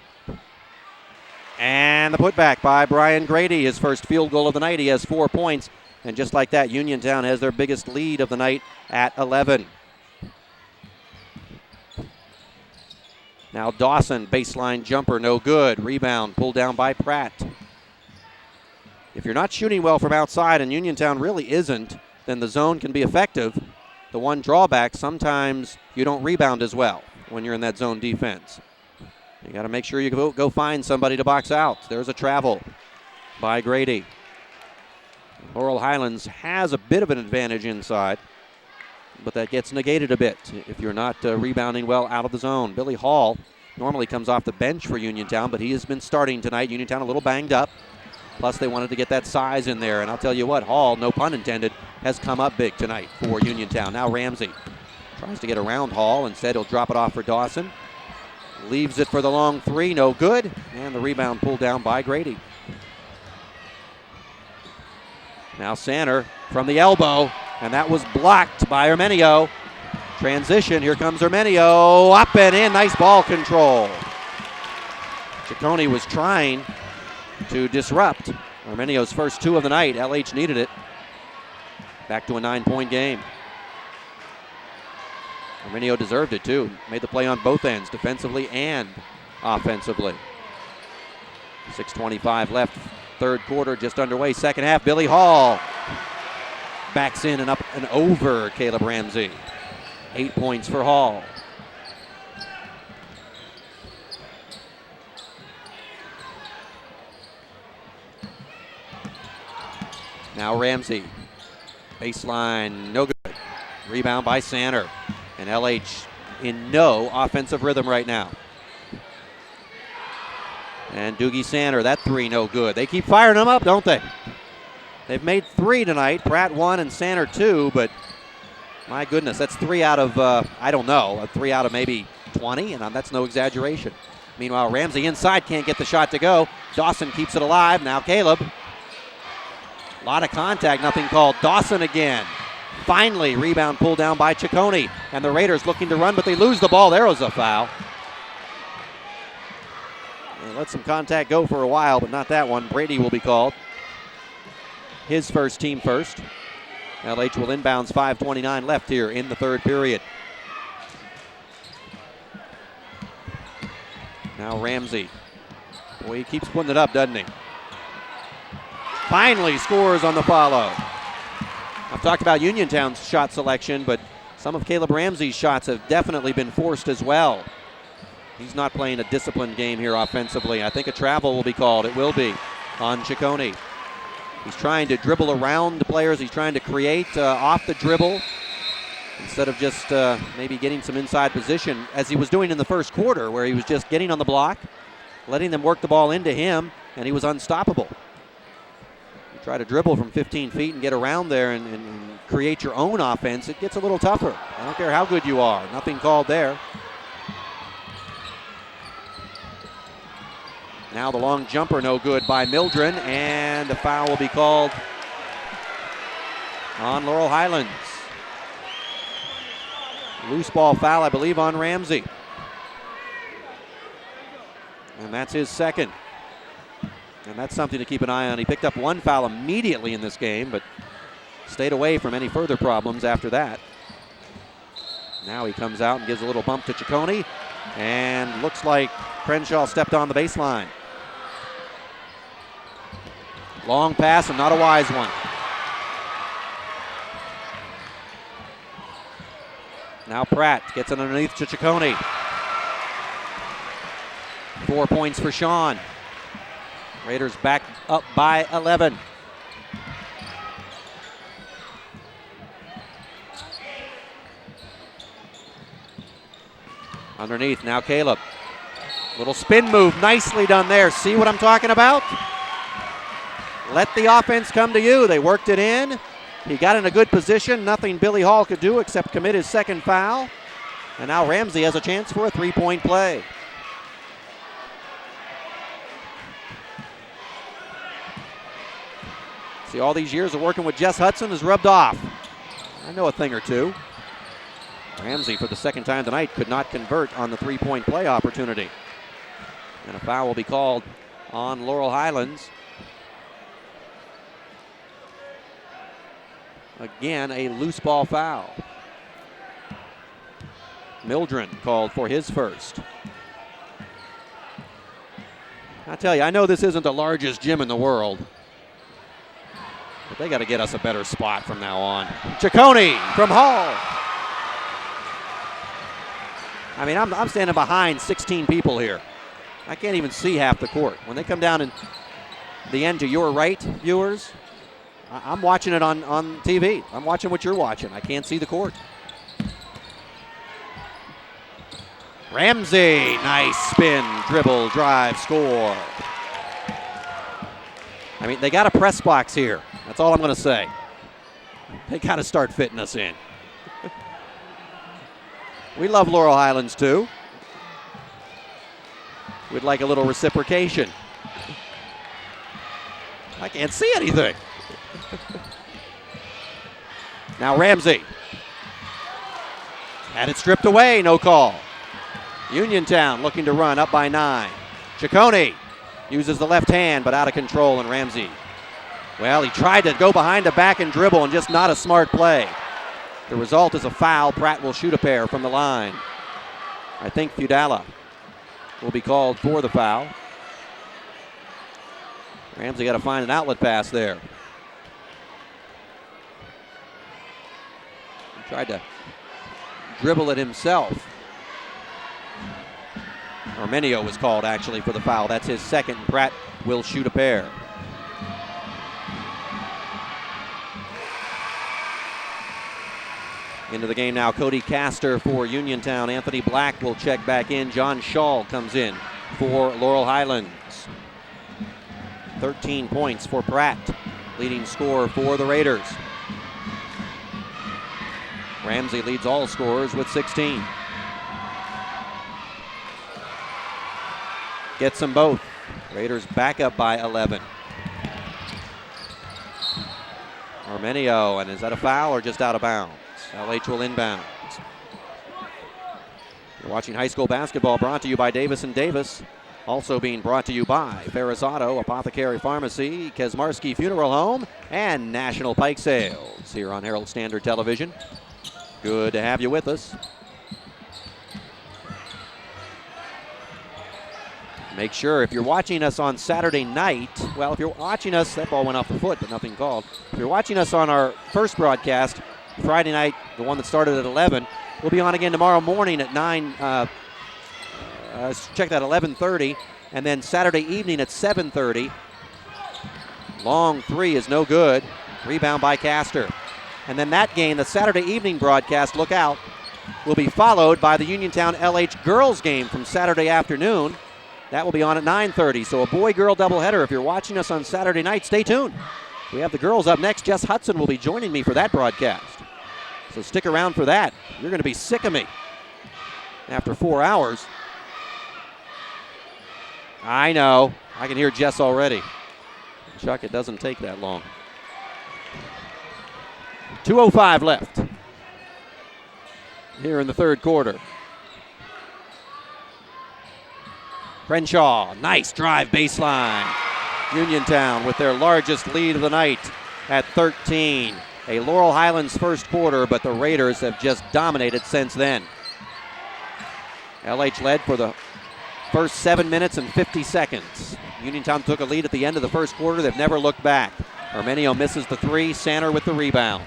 And the putback by Brian Grady, his first field goal of the night. He has 4 points. And just like that, Uniontown has their biggest lead of the night at 11. Now Dawson, baseline jumper, no good. Rebound pulled down by Pratt. If you're not shooting well from outside, and Uniontown really isn't, then the zone can be effective. The one drawback, sometimes you don't rebound as well when you're in that zone defense. You got to make sure you go find somebody to box out. There's a travel by Grady. Laurel Highlands has a bit of an advantage inside, but that gets negated a bit if you're not rebounding well out of the zone. Billy Hall normally comes off the bench for Uniontown, but he has been starting tonight. Uniontown a little banged up. Plus, they wanted to get that size in there. And I'll tell you what, Hall, no pun intended, has come up big tonight for Uniontown. Now Ramsey tries to get around Hall. Instead, he'll drop it off for Dawson. Leaves it for the long 3, no good. And the rebound pulled down by Grady. Now Sander from the elbow, and that was blocked by Armenio. Transition, here comes Armenio. Up and in, nice ball control. Ciccone was trying to disrupt Armenio's first 2 of the night. LH needed it. Back to a 9-point game. Armenio deserved it too. Made the play on both ends, defensively and offensively. 6:25 left, third quarter just underway. Second half, Billy Hall backs in and up and over Caleb Ramsey. 8 points for Hall. Now Ramsey, baseline, no good. Rebound by Sander. And LH in no offensive rhythm right now. And Doogie Sander, that 3 no good. They keep firing them up, don't they? They've made 3 tonight. Pratt 1 and Sander 2, but my goodness, that's 3 out of, I don't know, 3 out of maybe 20, and that's no exaggeration. Meanwhile, Ramsey inside can't get the shot to go. Dawson keeps it alive. Now Caleb. A lot of contact, nothing called. Dawson again. Finally, rebound pulled down by Ciccone. And the Raiders looking to run, but they lose the ball. There was a foul. They let some contact go for a while, but not that one. Brady will be called. His first, team first. LH will inbounds, 5:29 left here in the third period. Now Ramsey. Boy, he keeps putting it up, doesn't he? Finally scores on the follow. I've talked about Uniontown's shot selection, but some of Caleb Ramsey's shots have definitely been forced as well. He's not playing a disciplined game here offensively. I think a travel will be called. It will be on Ciccone. He's trying to dribble around the players. He's trying to create off the dribble instead of just maybe getting some inside position, as he was doing in the first quarter, where he was just getting on the block, letting them work the ball into him, and he was unstoppable. Try to dribble from 15 feet and get around there and create your own offense, it gets a little tougher. I don't care how good you are. Nothing called there. Now the long jumper, no good by Mildren, and a foul will be called on Laurel Highlands. Loose ball foul, I believe, on Ramsey. And that's his second. And that's something to keep an eye on. He picked up 1 foul immediately in this game, but stayed away from any further problems after that. Now he comes out and gives a little bump to Ciccone, and looks like Crenshaw stepped on the baseline. Long pass and not a wise one. Now Pratt gets it underneath to Ciccone. 4 points for Sean. Raiders back up by 11. Underneath, now Caleb. Little spin move, nicely done there. See what I'm talking about? Let the offense come to you. They worked it in. He got in a good position. Nothing Billy Hall could do except commit his second foul. And now Ramsey has a chance for a three-point play. See, all these years of working with Jess Hudson has rubbed off. I know a thing or two. Ramsey, for the second time tonight, could not convert on the three-point play opportunity. And a foul will be called on Laurel Highlands. Again, a loose ball foul. Mildren called for his first. I tell you, I know this isn't the largest gym in the world, but they got to get us a better spot from now on. Ciccone from Hall. I mean, I'm standing behind 16 people here. I can't even see half the court. When they come down in the end to your right, viewers, I'm watching it on TV. I'm watching what you're watching. I can't see the court. Ramsey, nice spin, dribble, drive, score. I mean, they got a press box here. That's all I'm going to say. They got to start fitting us in. We love Laurel Highlands too. We'd like a little reciprocation. I can't see anything. Now Ramsey. Had it stripped away, no call. Uniontown looking to run up by 9. Ciccone uses the left hand, but out of control, and Ramsey. Well, he tried to go behind the back and dribble, and just not a smart play. The result is a foul. Pratt will shoot a pair from the line. I think Fudala will be called for the foul. Ramsey got to find an outlet pass there. He tried to dribble it himself. Armenio was called actually for the foul. That's his second, and Pratt will shoot a pair. Into the game now, Cody Castor for Uniontown. Anthony Black will check back in. John Shaw comes in for Laurel Highlands. 13 points for Pratt, leading scorer for the Raiders. Ramsey leads all scorers with 16. Gets them both. Raiders back up by 11. Armenio, and is that a foul or just out of bounds? LH will inbound. You're watching high school basketball, brought to you by Davis & Davis. Also being brought to you by Ferris Auto, Apothecary Pharmacy, Kesmarski Funeral Home, and National Pike Sales here on Herald Standard Television. Good to have you with us. Make sure if you're watching us on Saturday night, well, if you're watching us, that ball went off the foot, but nothing called. If you're watching us on our first broadcast, Friday night, the one that started at 11, we'll be on again tomorrow morning at 9, check that, 11:30, and then Saturday evening at 7:30. Long three is no good. Rebound by Castor. And then that game, the Saturday evening broadcast, look out, will be followed by the Uniontown LH girls game from Saturday afternoon. That will be on at 9:30. So a boy-girl doubleheader. If you're watching us on Saturday night, stay tuned. We have the girls up next. Jess Hudson will be joining me for that broadcast. So stick around for that. You're going to be sick of me after 4 hours. I know. I can hear Jess already. Chuck, it doesn't take that long. 2:05 left here in the third quarter. Crenshaw, nice drive baseline. Uniontown with their largest lead of the night at 13. A Laurel Highlands first quarter, but the Raiders have just dominated since then. LH led for the first 7 minutes and 50 seconds. Uniontown took a lead at the end of the first quarter. They've never looked back. Armenio misses the three. Sanner with the rebound.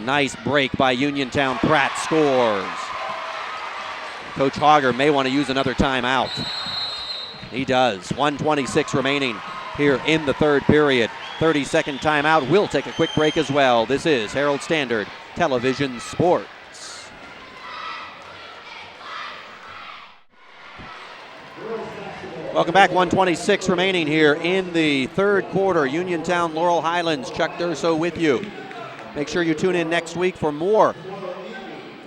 Nice break by Uniontown. Pratt scores. Coach Hogger may want to use another timeout. He does. 1:26 remaining here in the third period. 30-second timeout. We'll take a quick break as well. This is Herald Standard Television Sports. Welcome back. 1:26 remaining here in the third quarter. Uniontown, Laurel Highlands. Chuck Durso with you. Make sure you tune in next week for more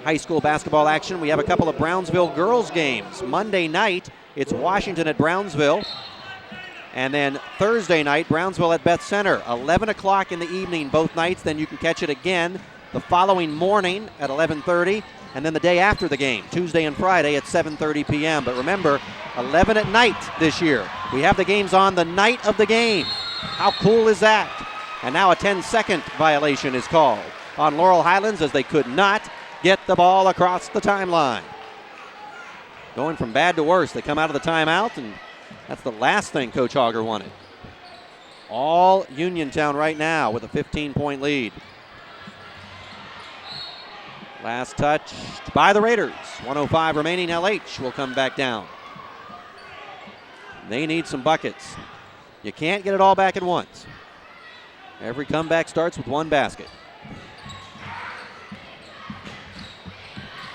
high school basketball action. We have a couple of Brownsville girls games. Monday night, it's Washington at Brownsville. And then Thursday night, Brownsville at Beth Center. 11 o'clock in the evening both nights. Then you can catch it again the following morning at 11:30. And then the day after the game, Tuesday and Friday at 7:30 p.m. But remember, 11 at night this year. We have the games on the night of the game. How cool is that? And now a 10-second violation is called on Laurel Highlands as they could not get the ball across the timeline. Going from bad to worse. They come out of the timeout, and that's the last thing Coach Auger wanted. All Uniontown right now with a 15-point lead. Last touch by the Raiders. 1:05 remaining. LH will come back down. They need some buckets. You can't get it all back at once. Every comeback starts with one basket.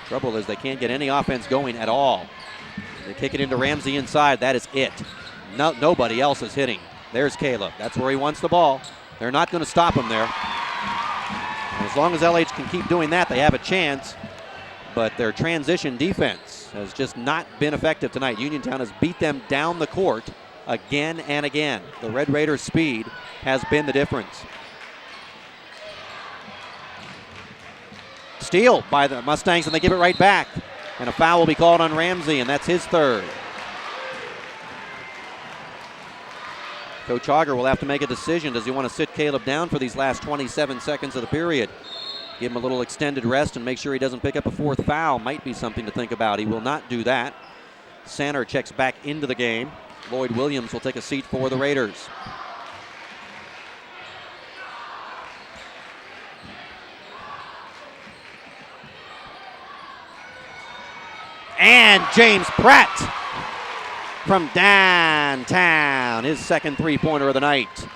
Trouble is they can't get any offense going at all. They kick it into Ramsey inside. That is it. Nobody else is hitting. There's Caleb. That's where he wants the ball. They're not going to stop him there. And as long as LH can keep doing that, they have a chance. But their transition defense has just not been effective tonight. Uniontown has beat them down the court again and again. The Red Raiders' speed has been the difference. Steal by the Mustangs, and they give it right back. And a foul will be called on Ramsey, and that's his third. Coach Auger will have to make a decision. Does he want to sit Caleb down for these last 27 seconds of the period? Give him a little extended rest and make sure he doesn't pick up a fourth foul. Might be something to think about. He will not do that. Sanner checks back into the game. Lloyd Williams will take a seat for the Raiders. And James Pratt from downtown, his second three-pointer of the night.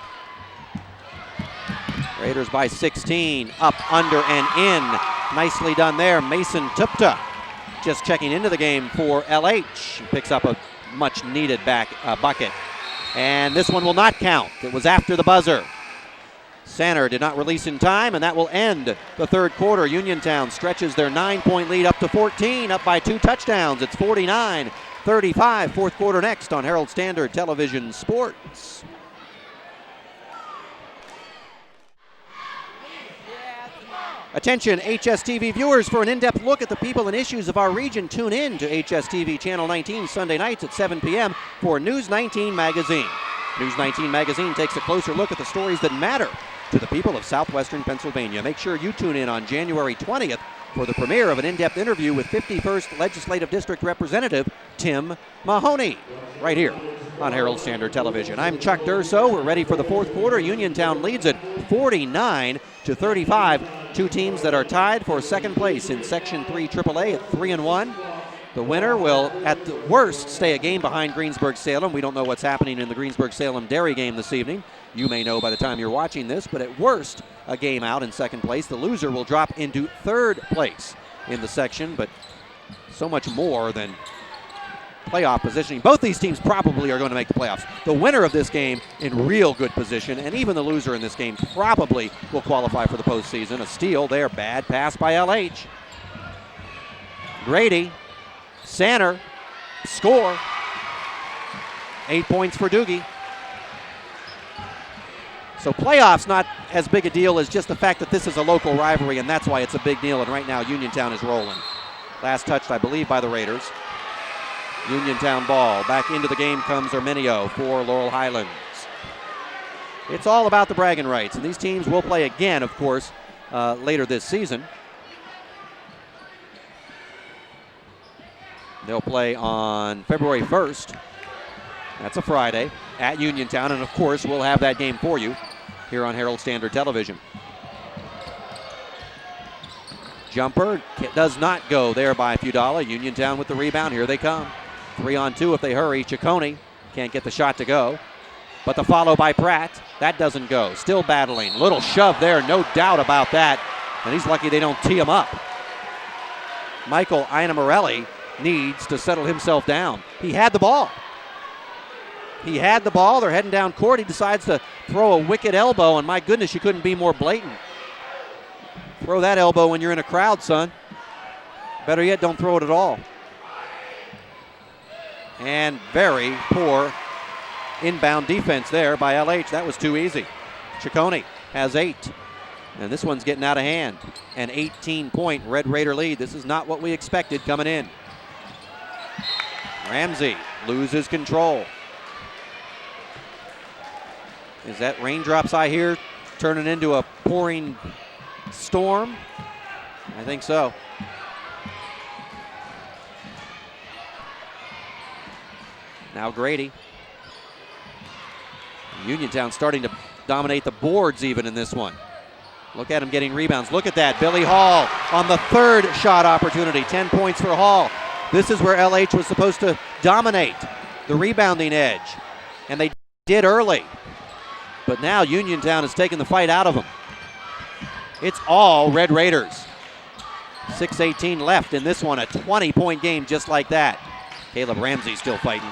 Raiders by 16, up, under, and in. Nicely done there. Mason Tupta just checking into the game for LH. He picks up a much-needed bucket. And this one will not count. It was after the buzzer. Sanner did not release in time, and that will end the third quarter. Uniontown stretches their 9-point lead up to 14, up by 2 touchdowns. It's 49-35. Fourth quarter next on Herald Standard Television Sports. Attention HSTV viewers, for an in-depth look at the people and issues of our region, tune in to HSTV Channel 19 Sunday nights at 7 p.m. for News 19 Magazine. News 19 Magazine takes a closer look at the stories that matter to the people of southwestern Pennsylvania. Make sure you tune in on January 20th for the premiere of an in-depth interview with 51st Legislative District Representative Tim Mahoney, right here on Herald Standard Television. I'm Chuck Durso. We're ready for the fourth quarter. Uniontown leads at 49-35. Two teams that are tied for second place in Section 3 AAA at 3-1. The winner will, at the worst, stay a game behind Greensburg-Salem. We don't know what's happening in the Greensburg-Salem Dairy game this evening. You may know by the time you're watching this, but at worst, a game out in second place. The loser will drop into third place in the section, but so much more than playoff positioning. Both these teams probably are going to make the playoffs. The winner of this game in real good position, and even the loser in this game probably will qualify for the postseason. A steal there, bad pass by LH. Grady, Sanner, score. 8 points for Doogie. So playoffs not as big a deal as just the fact that this is a local rivalry, and that's why it's a big deal, and right now Uniontown is rolling. Last touched, I believe, by the Raiders. Uniontown ball. Back into the game comes Arminio for Laurel Highlands. It's all about the bragging rights, and these teams will play again, of course, later this season. They'll play on February 1st. That's a Friday at Uniontown, and of course we'll have that game for you here on Herald Standard Television. Jumper does not go there by Feudala. Uniontown with the rebound. Here they come. 3-on-2 if they hurry. Ciccone can't get the shot to go. But the follow by Pratt, that doesn't go. Still battling. Little shove there, no doubt about that. And he's lucky they don't tee him up. Michael Inamorelli needs to settle himself down. He had the ball. They're heading down court. He decides to throw a wicked elbow, and my goodness, you couldn't be more blatant. Throw that elbow when you're in a crowd, son. Better yet, don't throw it at all. And very poor inbound defense there by LH. That was too easy. Ciccone has 8. And this one's getting out of hand. An 18-point Red Raider lead. This is not what we expected coming in. Ramsey loses control. Is that raindrops I hear turning into a pouring storm? I think so. Now Grady. Uniontown starting to dominate the boards even in this one. Look at him getting rebounds. Look at that. Billy Hall on the 3rd shot opportunity. 10 points for Hall. This is where LH was supposed to dominate the rebounding edge. And they did early. But now Uniontown has taken the fight out of them. It's all Red Raiders. 6:18 left in this one. A 20-point game just like that. Caleb Ramsey still fighting.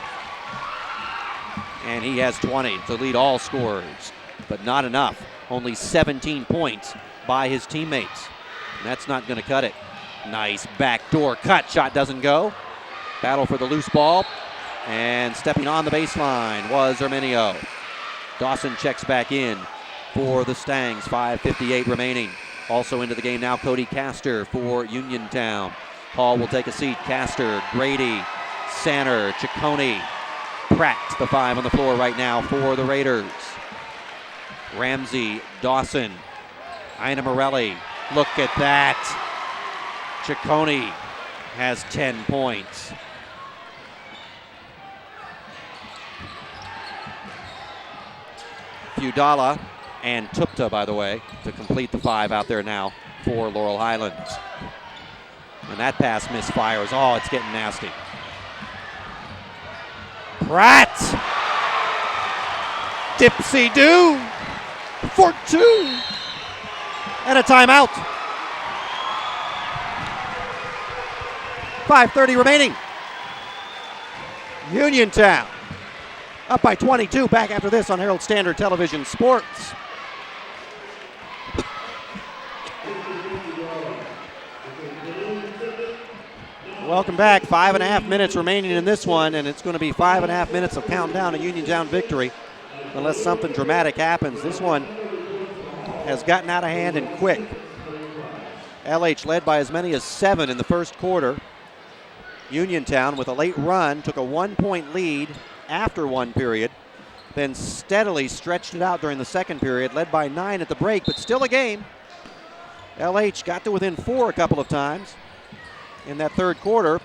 And he has 20 to lead all scorers. But not enough. Only 17 points by his teammates. And that's not going to cut it. Nice backdoor cut. Shot doesn't go. Battle for the loose ball. And stepping on the baseline was Herminio. Dawson checks back in for the Stangs. 5:58 remaining. Also into the game now, Cody Castor for Uniontown. Hall will take a seat. Castor, Grady, Sanner, Ciccone, Pratt, the 5 on the floor right now for the Raiders. Ramsey, Dawson, Ina Morelli. Look at that. Ciccone has 10 points. Fudala and Tupta, by the way, to complete the 5 out there now for Laurel Highlands. And that pass misfires. Oh, it's getting nasty. Pratt! Dipsy-do! For 2! And a timeout. 5:30 remaining. Uniontown up by 22. Back after this on Herald Standard Television Sports. Welcome back. 5.5 minutes remaining in this one, and it's going to be 5.5 minutes of countdown a Uniontown victory unless something dramatic happens. This one has gotten out of hand and quick. LH led by as many as 7 in the first quarter. Uniontown, with a late run, took a 1-point lead after one period, then steadily stretched it out during the second period, led by 9 at the break, but still a game. LH got to within 4 a couple of times. In that third quarter,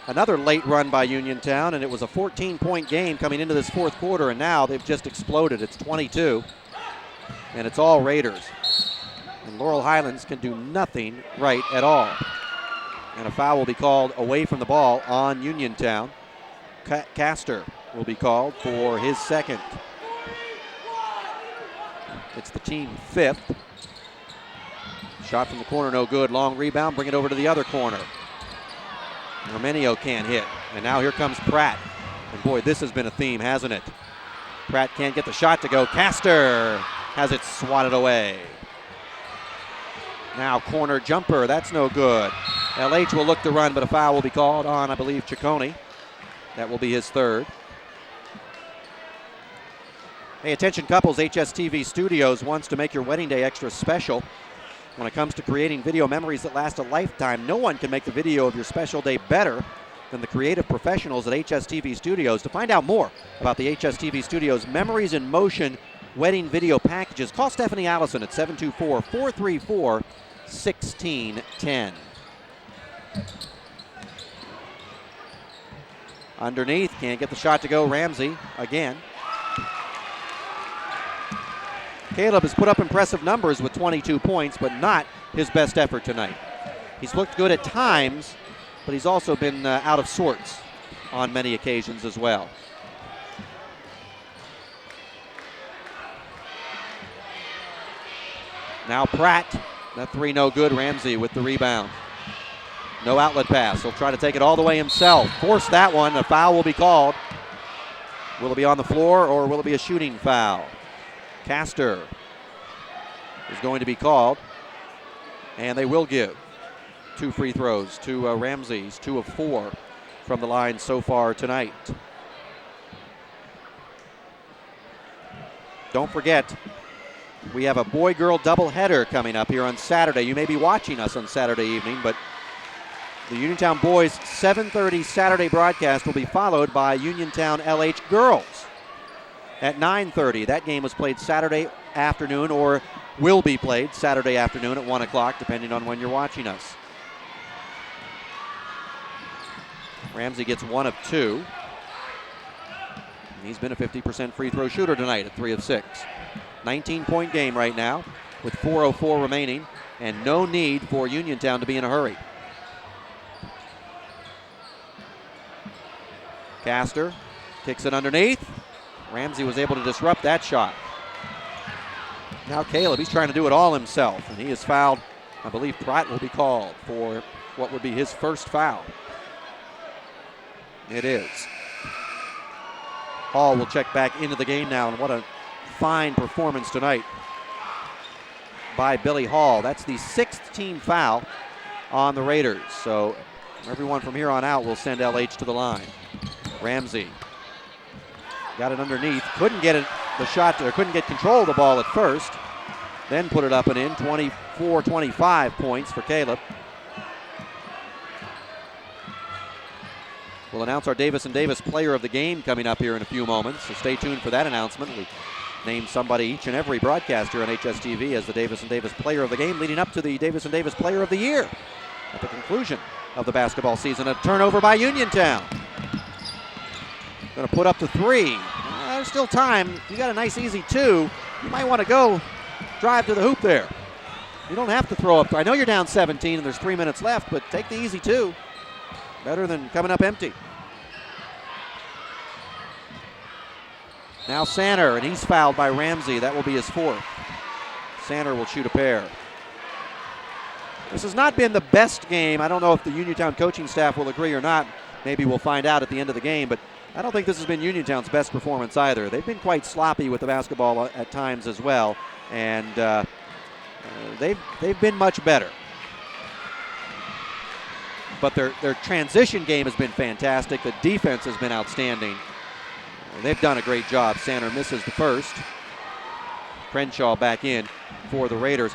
another late run by Uniontown, and it was a 14-point game coming into this fourth quarter, and now they've just exploded. It's 22, and it's all Raiders. And Laurel Highlands can do nothing right at all. And a foul will be called away from the ball on Uniontown. Castor will be called for his second. It's the team 5th. Shot from the corner, no good. Long rebound, bring it over to the other corner. Herminio can't hit. And now here comes Pratt. And boy, this has been a theme, hasn't it? Pratt can't get the shot to go. Castor has it swatted away. Now corner jumper, that's no good. LH will look to run, but a foul will be called on, I believe, Ciccone. That will be his third. Hey, attention couples, HSTV Studios wants to make your wedding day extra special. When it comes to creating video memories that last a lifetime, no one can make the video of your special day better than the creative professionals at HSTV Studios. To find out more about the HSTV Studios Memories in Motion wedding video packages, call Stephanie Allison at 724-434-1610. Underneath, can't get the shot to go. Ramsey again. Caleb has put up impressive numbers with 22 points, but not his best effort tonight. He's looked good at times, but he's also been out of sorts on many occasions as well. Now Pratt, that 3 no good. Ramsey with the rebound. No outlet pass. He'll try to take it all the way himself. Force that one. A foul will be called. Will it be on the floor or will it be a shooting foul? Castor is going to be called. And they will give 2 free throws to Ramsey. He's 2 of 4 from the line so far tonight. Don't forget, we have a boy-girl doubleheader coming up here on Saturday. You may be watching us on Saturday evening, but the Uniontown boys 7:30 Saturday broadcast will be followed by Uniontown LH girls at 9:30. That game was played Saturday afternoon or will be played Saturday afternoon at 1 o'clock, depending on when you're watching us. Ramsey gets 1 of 2. He's been a 50% free throw shooter tonight at 3 of 6. 19-point game right now with 4:04 remaining and no need for Uniontown to be in a hurry. Castor kicks it underneath. Ramsey was able to disrupt that shot. Now Caleb, he's trying to do it all himself, and he is fouled. I believe Pratt will be called for what would be his first foul. It is. Hall will check back into the game now, and what a fine performance tonight by Billy Hall. That's the 6th team foul on the Raiders. So everyone from here on out will send LH to the line. Ramsey got it underneath. Couldn't get it the shot, or couldn't get control of the ball at first. Then put it up and in. 24-25 points for Caleb. We'll announce our Davis & Davis Player of the Game coming up here in a few moments, so stay tuned for that announcement. We name somebody each and every broadcaster on HSTV as the Davis & Davis Player of the Game, leading up to the Davis & Davis Player of the Year at the conclusion of the basketball season. A turnover by Uniontown. Going to put up the 3. There's still time. You got a nice easy 2. You might want to go drive to the hoop there. You don't have to throw up. I know you're down 17 and there's 3 minutes left, but take the easy 2. Better than coming up empty. Now Sanner, and he's fouled by Ramsey. That will be his 4th. Sanner will shoot a pair. This has not been the best game. I don't know if the Uniontown coaching staff will agree or not. Maybe we'll find out at the end of the game, but I don't think this has been Uniontown's best performance either. They've been quite sloppy with the basketball at times as well, and they've been much better. But their transition game has been fantastic. The defense has been outstanding. They've done a great job. Sanner misses the first. Crenshaw back in for the Raiders.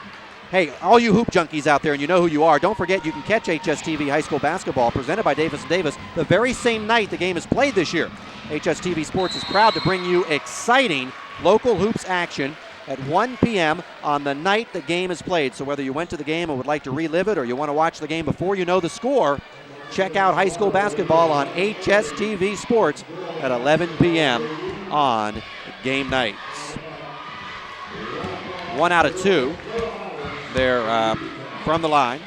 Hey, all you hoop junkies out there, and you know who you are, don't forget you can catch HSTV High School Basketball presented by Davis & Davis the very same night the game is played this year. HSTV Sports is proud to bring you exciting local hoops action at 1 p.m. on the night the game is played. So whether you went to the game and would like to relive it or you want to watch the game before you know the score, check out high school basketball on HSTV Sports at 11 p.m. on game nights. 1 out of 2 there from the line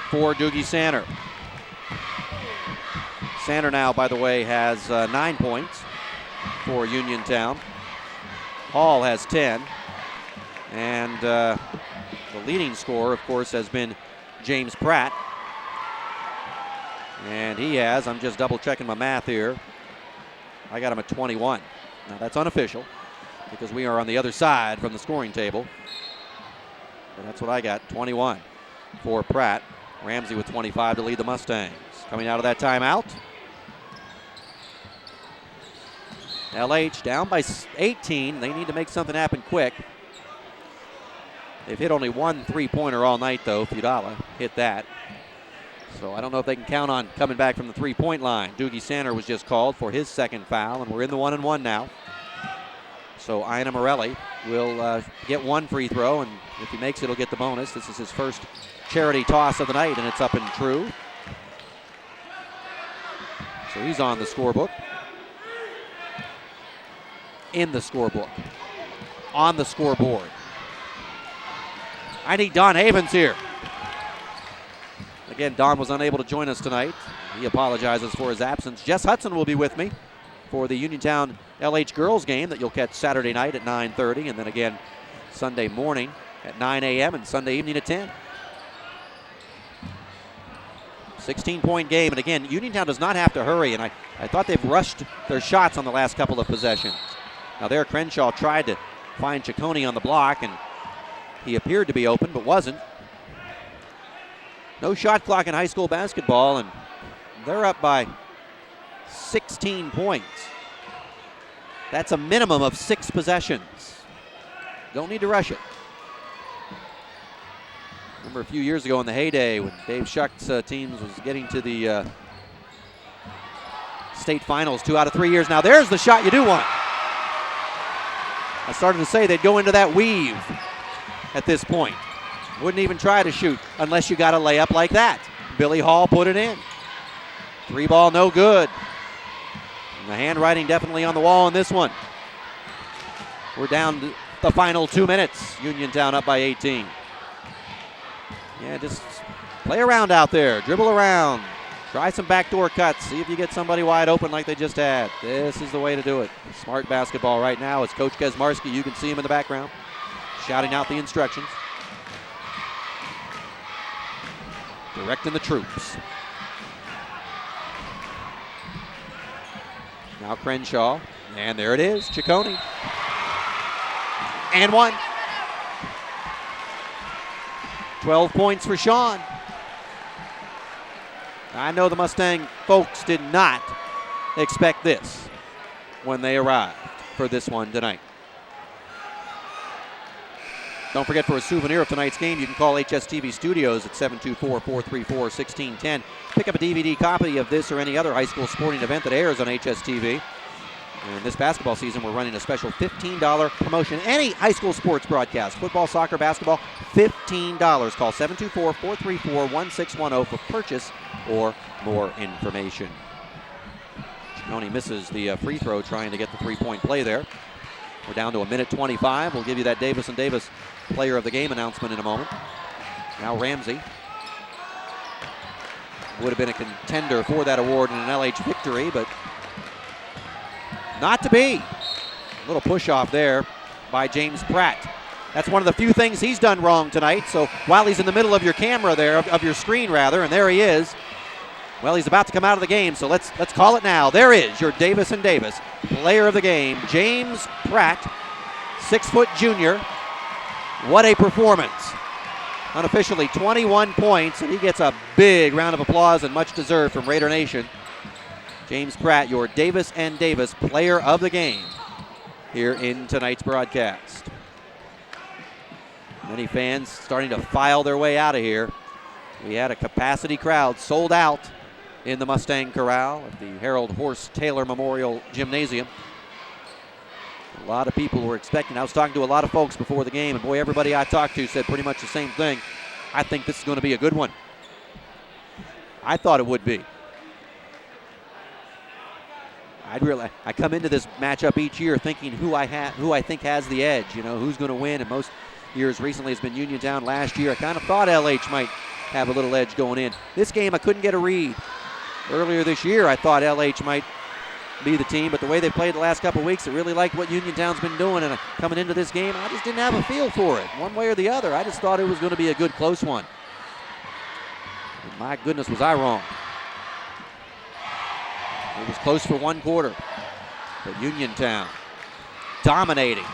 for Doogie Sanner. Sanner now, by the way, has 9 points for Uniontown. Hall has 10. And the leading scorer, of course, has been James Pratt. And he has, I'm just double checking my math here, I got him at 21. Now that's unofficial because we are on the other side from the scoring table. But that's what I got, 21 for Pratt. Ramsey with 25 to lead the Mustangs. Coming out of that timeout. LH down by 18. They need to make something happen quick. They've hit only 1 3-pointer all night, though. Fudala hit that. So I don't know if they can count on coming back from the 3-point line. Doogie Sanner was just called for his 2nd foul, and we're in the 1-and-1 now. So Ina Morelli will get 1 free throw, and if he makes it, he'll get the bonus. This is his first charity toss of the night, and it's up and true. So he's on the scorebook. In the scorebook. On the scoreboard. I need Don Havens here. Again, Don was unable to join us tonight. He apologizes for his absence. Jess Hudson will be with me for the Uniontown LH girls game that you'll catch Saturday night at 9:30, and then again Sunday morning at 9 a.m. and Sunday evening at 10. 16-point game, and again, Uniontown does not have to hurry, and I thought they've rushed their shots on the last couple of possessions. Now there, Crenshaw tried to find Ciccone on the block, and he appeared to be open, but wasn't. No shot clock in high school basketball, and they're up by 16 points. That's a minimum of 6 possessions. Don't need to rush it. Remember a few years ago in the heyday when Dave Shuck's teams was getting to the state finals 2 out of 3 years. Now there's the shot you do want. I started to say they'd go into that weave at this point. Wouldn't even try to shoot unless you got a layup like that. Billy Hall put it in. 3 ball, no good. And the handwriting definitely on the wall in this one. We're down to the final 2 minutes. Uniontown up by 18. Yeah, just play around out there. Dribble around. Try some backdoor cuts. See if you get somebody wide open like they just had. This is the way to do it. Smart basketball right now. It's Coach Kesmarski. You can see him in the background, shouting out the instructions. Directing the troops. Now Crenshaw. And there it is. Ciccone. And 1. 12 points for Sean. I know the Mustang folks did not expect this when they arrived for this one tonight. Don't forget, for a souvenir of tonight's game, you can call HSTV Studios at 724-434-1610. Pick up a DVD copy of this or any other high school sporting event that airs on HSTV. And this basketball season, we're running a special $15 promotion. Any high school sports broadcast, football, soccer, basketball, $15. Call 724-434-1610 for purchase or more information. Ciccone misses the free throw trying to get the three-point play there. We're down to a minute 25. We'll give you that Davis and Davis player of the game announcement in a moment. Now Ramsey would have been a contender for that award in an LH victory, but not to be. A little push off there by James Pratt. That's one of the few things he's done wrong tonight. So while he's in the middle of your camera there, of your screen rather, and there he is, well, he's about to come out of the game, so let's call it now. There is your Davis and Davis player of the game, James Pratt, 6-foot junior. What a performance. Unofficially 21 points, and he gets a big round of applause and much deserved from Raider Nation. James Pratt, your Davis and Davis player of the game here in tonight's broadcast. Many fans starting to file their way out of here. We had a capacity crowd, sold out in the Mustang Corral at the Harold Horst Taylor Memorial Gymnasium. A lot of people were expecting. I was talking to a lot of folks before the game, and boy, everybody I talked to said pretty much the same thing. I think this is going to be a good one. I thought it would be. I come into this matchup each year thinking who I think has the edge, you know, who's going to win, and most years recently it's been Uniontown. Last year I kind of thought LH might have a little edge going in. This game I couldn't get a read. Earlier this year I thought LH might be the team, but the way they played the last couple of weeks, I really liked what Uniontown's been doing, and coming into this game I just didn't have a feel for it one way or the other. I just thought it was going to be a good close one. And my goodness, was I wrong. It was close for one quarter, but Uniontown dominating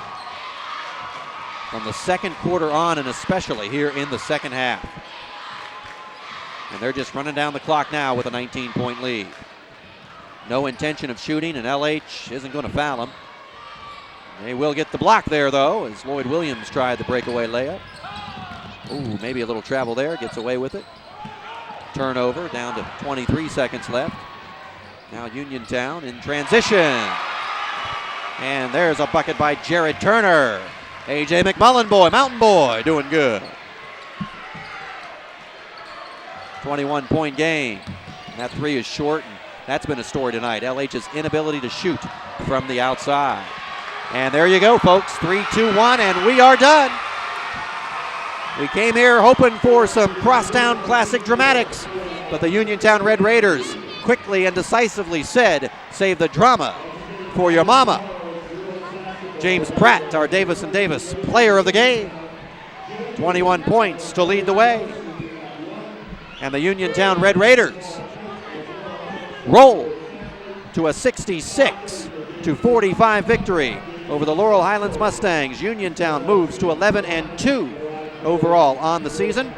from the second quarter on, and especially here in the second half. And they're just running down the clock now with a 19-point lead. No intention of shooting, and LH isn't going to foul him. They will get the block there, though, as Lloyd Williams tried the breakaway layup. Ooh, maybe a little travel there, gets away with it. Turnover, down to 23 seconds left. Now Uniontown in transition. And there's a bucket by Jared Turner. A.J. McMullen boy, Mountain Boy, doing good. 21-point game. And that three is short, and that's been a story tonight. LH's inability to shoot from the outside. And there you go, folks. 3-2-1, and we are done. We came here hoping for some crosstown classic dramatics, but the Uniontown Red Raiders quickly and decisively said, save the drama for your mama. James Pratt, our Davis and Davis player of the game. 21 points to lead the way. And the Uniontown Red Raiders roll to a 66-45 victory over the Laurel Highlands Mustangs. Uniontown moves to 11-2 overall on the season.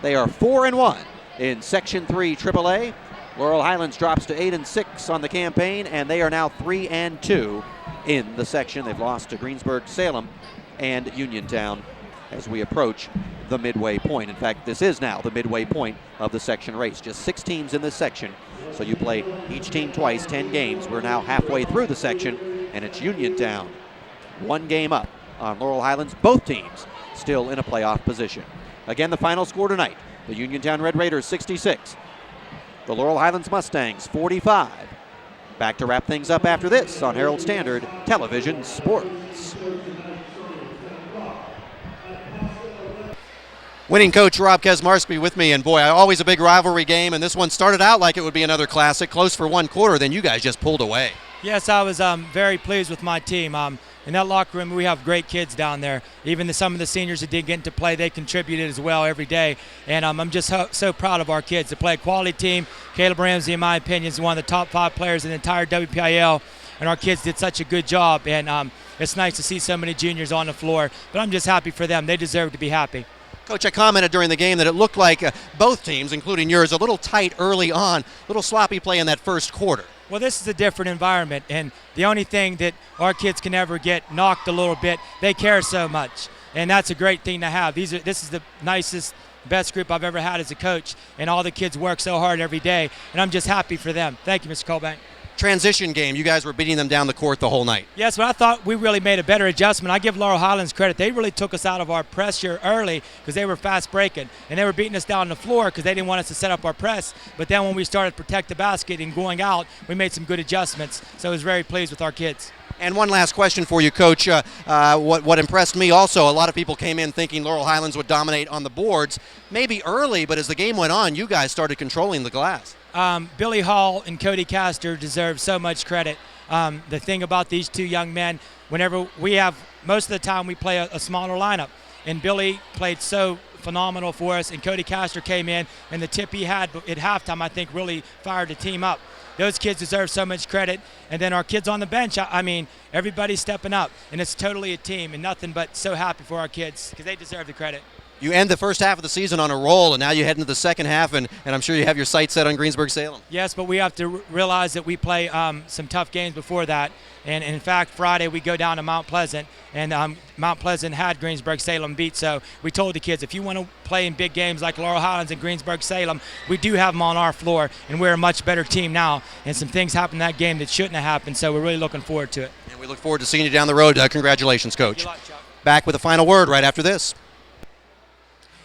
They are 4-1 in Section 3 AAA. Laurel Highlands drops to 8-6 on the campaign, and they are now 3-2 in the section. They've lost to Greensburg-Salem and Uniontown as we approach the midway point. In fact, this is now the midway point of the section race. Just 6 teams in this section, so you play each team twice, 10 games. We're now halfway through the section, and it's Uniontown 1 game up on Laurel Highlands. Both teams still in a playoff position. Again, the final score tonight, the Uniontown Red Raiders 66, the Laurel Highlands Mustangs 45. Back to wrap things up after this on Herald Standard Television Sports. Winning coach Rob Kesmarski with me, and boy, always a big rivalry game, and this one started out like it would be another classic, close for 1 quarter, then you guys just pulled away. Yes, I was very pleased with my team. In that locker room, we have great kids down there. Even some of the seniors that did get into play, they contributed as well every day. And I'm just so proud of our kids to play a quality team. Caleb Ramsey, in my opinion, is one of the top 5 players in the entire WPIL. And our kids did such a good job. And it's nice to see so many juniors on the floor. But I'm just happy for them. They deserve to be happy. Coach, I commented during the game that it looked like both teams, including yours, a little tight early on, a little sloppy play in that first quarter. Well, this is a different environment, and the only thing that our kids can ever get knocked a little bit, they care so much, and that's a great thing to have. This is the nicest, best group I've ever had as a coach, and all the kids work so hard every day, and I'm just happy for them. Thank you, Mr. Colbank. Transition game, you guys were beating them down the court the whole night. Yes, but I thought we really made a better adjustment. I give Laurel Highlands credit. They really took us out of our pressure early because they were fast breaking, and they were beating us down the floor because they didn't want us to set up our press. But then when we started to protect the basket and going out, we made some good adjustments. So I was very pleased with our kids. And one last question for you, Coach. What impressed me also, a lot of people came in thinking Laurel Highlands would dominate on the boards, maybe early, but as the game went on, you guys started controlling the glass. Billy Hall and Cody Castor deserve so much credit. The thing about these 2 young men, whenever most of the time we play a smaller lineup, and Billy played so phenomenal for us, and Cody Castor came in, and the tip he had at halftime, I think, really fired the team up. Those kids deserve so much credit. And then our kids on the bench, I mean, everybody's stepping up, and it's totally a team, and nothing but so happy for our kids because they deserve the credit. You end the first half of the season on a roll, and now you head into the second half, and I'm sure you have your sights set on Greensburg-Salem. Yes, but we have to realize that we play some tough games before that. And in fact, Friday we go down to Mount Pleasant, and Mount Pleasant had Greensburg-Salem beat. So we told the kids, if you want to play in big games like Laurel Highlands and Greensburg-Salem, we do have them on our floor, and we're a much better team now. And some things happened in that game that shouldn't have happened, so we're really looking forward to it. And we look forward to seeing you down the road. Congratulations, Coach. Good luck, Chuck. Back with a final word right after this.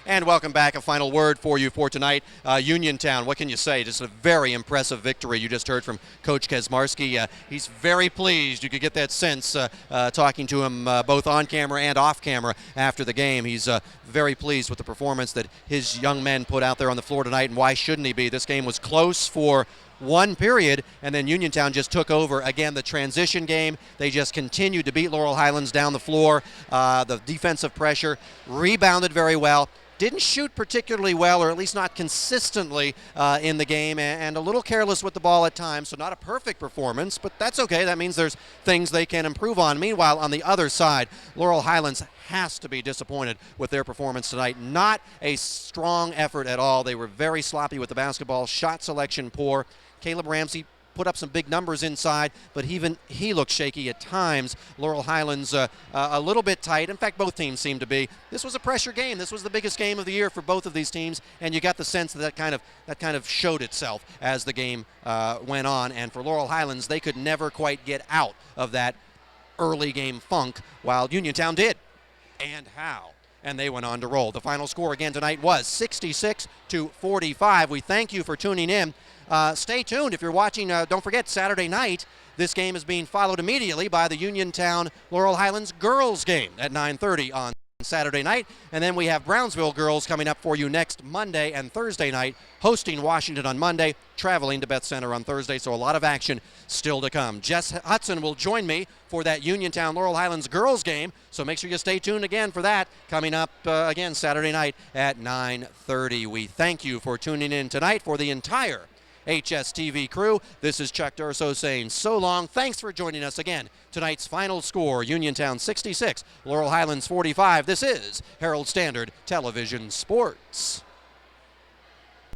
And welcome back. A final word for you for tonight. Uniontown, what can you say? Just a very impressive victory. You just heard from Coach Kesmarski. He's very pleased. You could get that sense talking to him both on camera and off camera after the game. He's very pleased with the performance that his young men put out there on the floor tonight, and why shouldn't he be? This game was close for 1 period, and then Uniontown just took over. Again, the transition game, they just continued to beat Laurel Highlands down the floor. The defensive pressure, rebounded very well. Didn't shoot particularly well, or at least not consistently in the game, and a little careless with the ball at times, so not a perfect performance, but that's okay. That means there's things they can improve on. Meanwhile, on the other side, Laurel Highlands has to be disappointed with their performance tonight. Not a strong effort at all. They were very sloppy with the basketball, shot selection poor. Caleb Ramsey put up some big numbers inside, but even he looked shaky at times. Laurel Highlands a little bit tight. In fact, both teams seemed to be. This was a pressure game. This was the biggest game of the year for both of these teams, and you got the sense that kind of showed itself as the game went on. And for Laurel Highlands, they could never quite get out of that early game funk, while Uniontown did. And how? And they went on to roll. The final score again tonight was 66-45. We thank you for tuning in. Stay tuned if you're watching. Don't forget, Saturday night, this game is being followed immediately by the Uniontown Laurel Highlands girls game at 9:30 on Saturday night, and then we have Brownsville girls coming up for you next Monday and Thursday night, hosting Washington on Monday, traveling to Beth Center on Thursday, so a lot of action still to come. Jess Hudson will join me for that Uniontown Laurel Highlands girls game, so make sure you stay tuned again for that, coming up again Saturday night at 9:30. We thank you for tuning in tonight. For the entire HSTV crew, this is Chuck Durso saying so long. Thanks for joining us again. Tonight's final score, Uniontown 66, Laurel Highlands 45. This is Herald Standard Television Sports.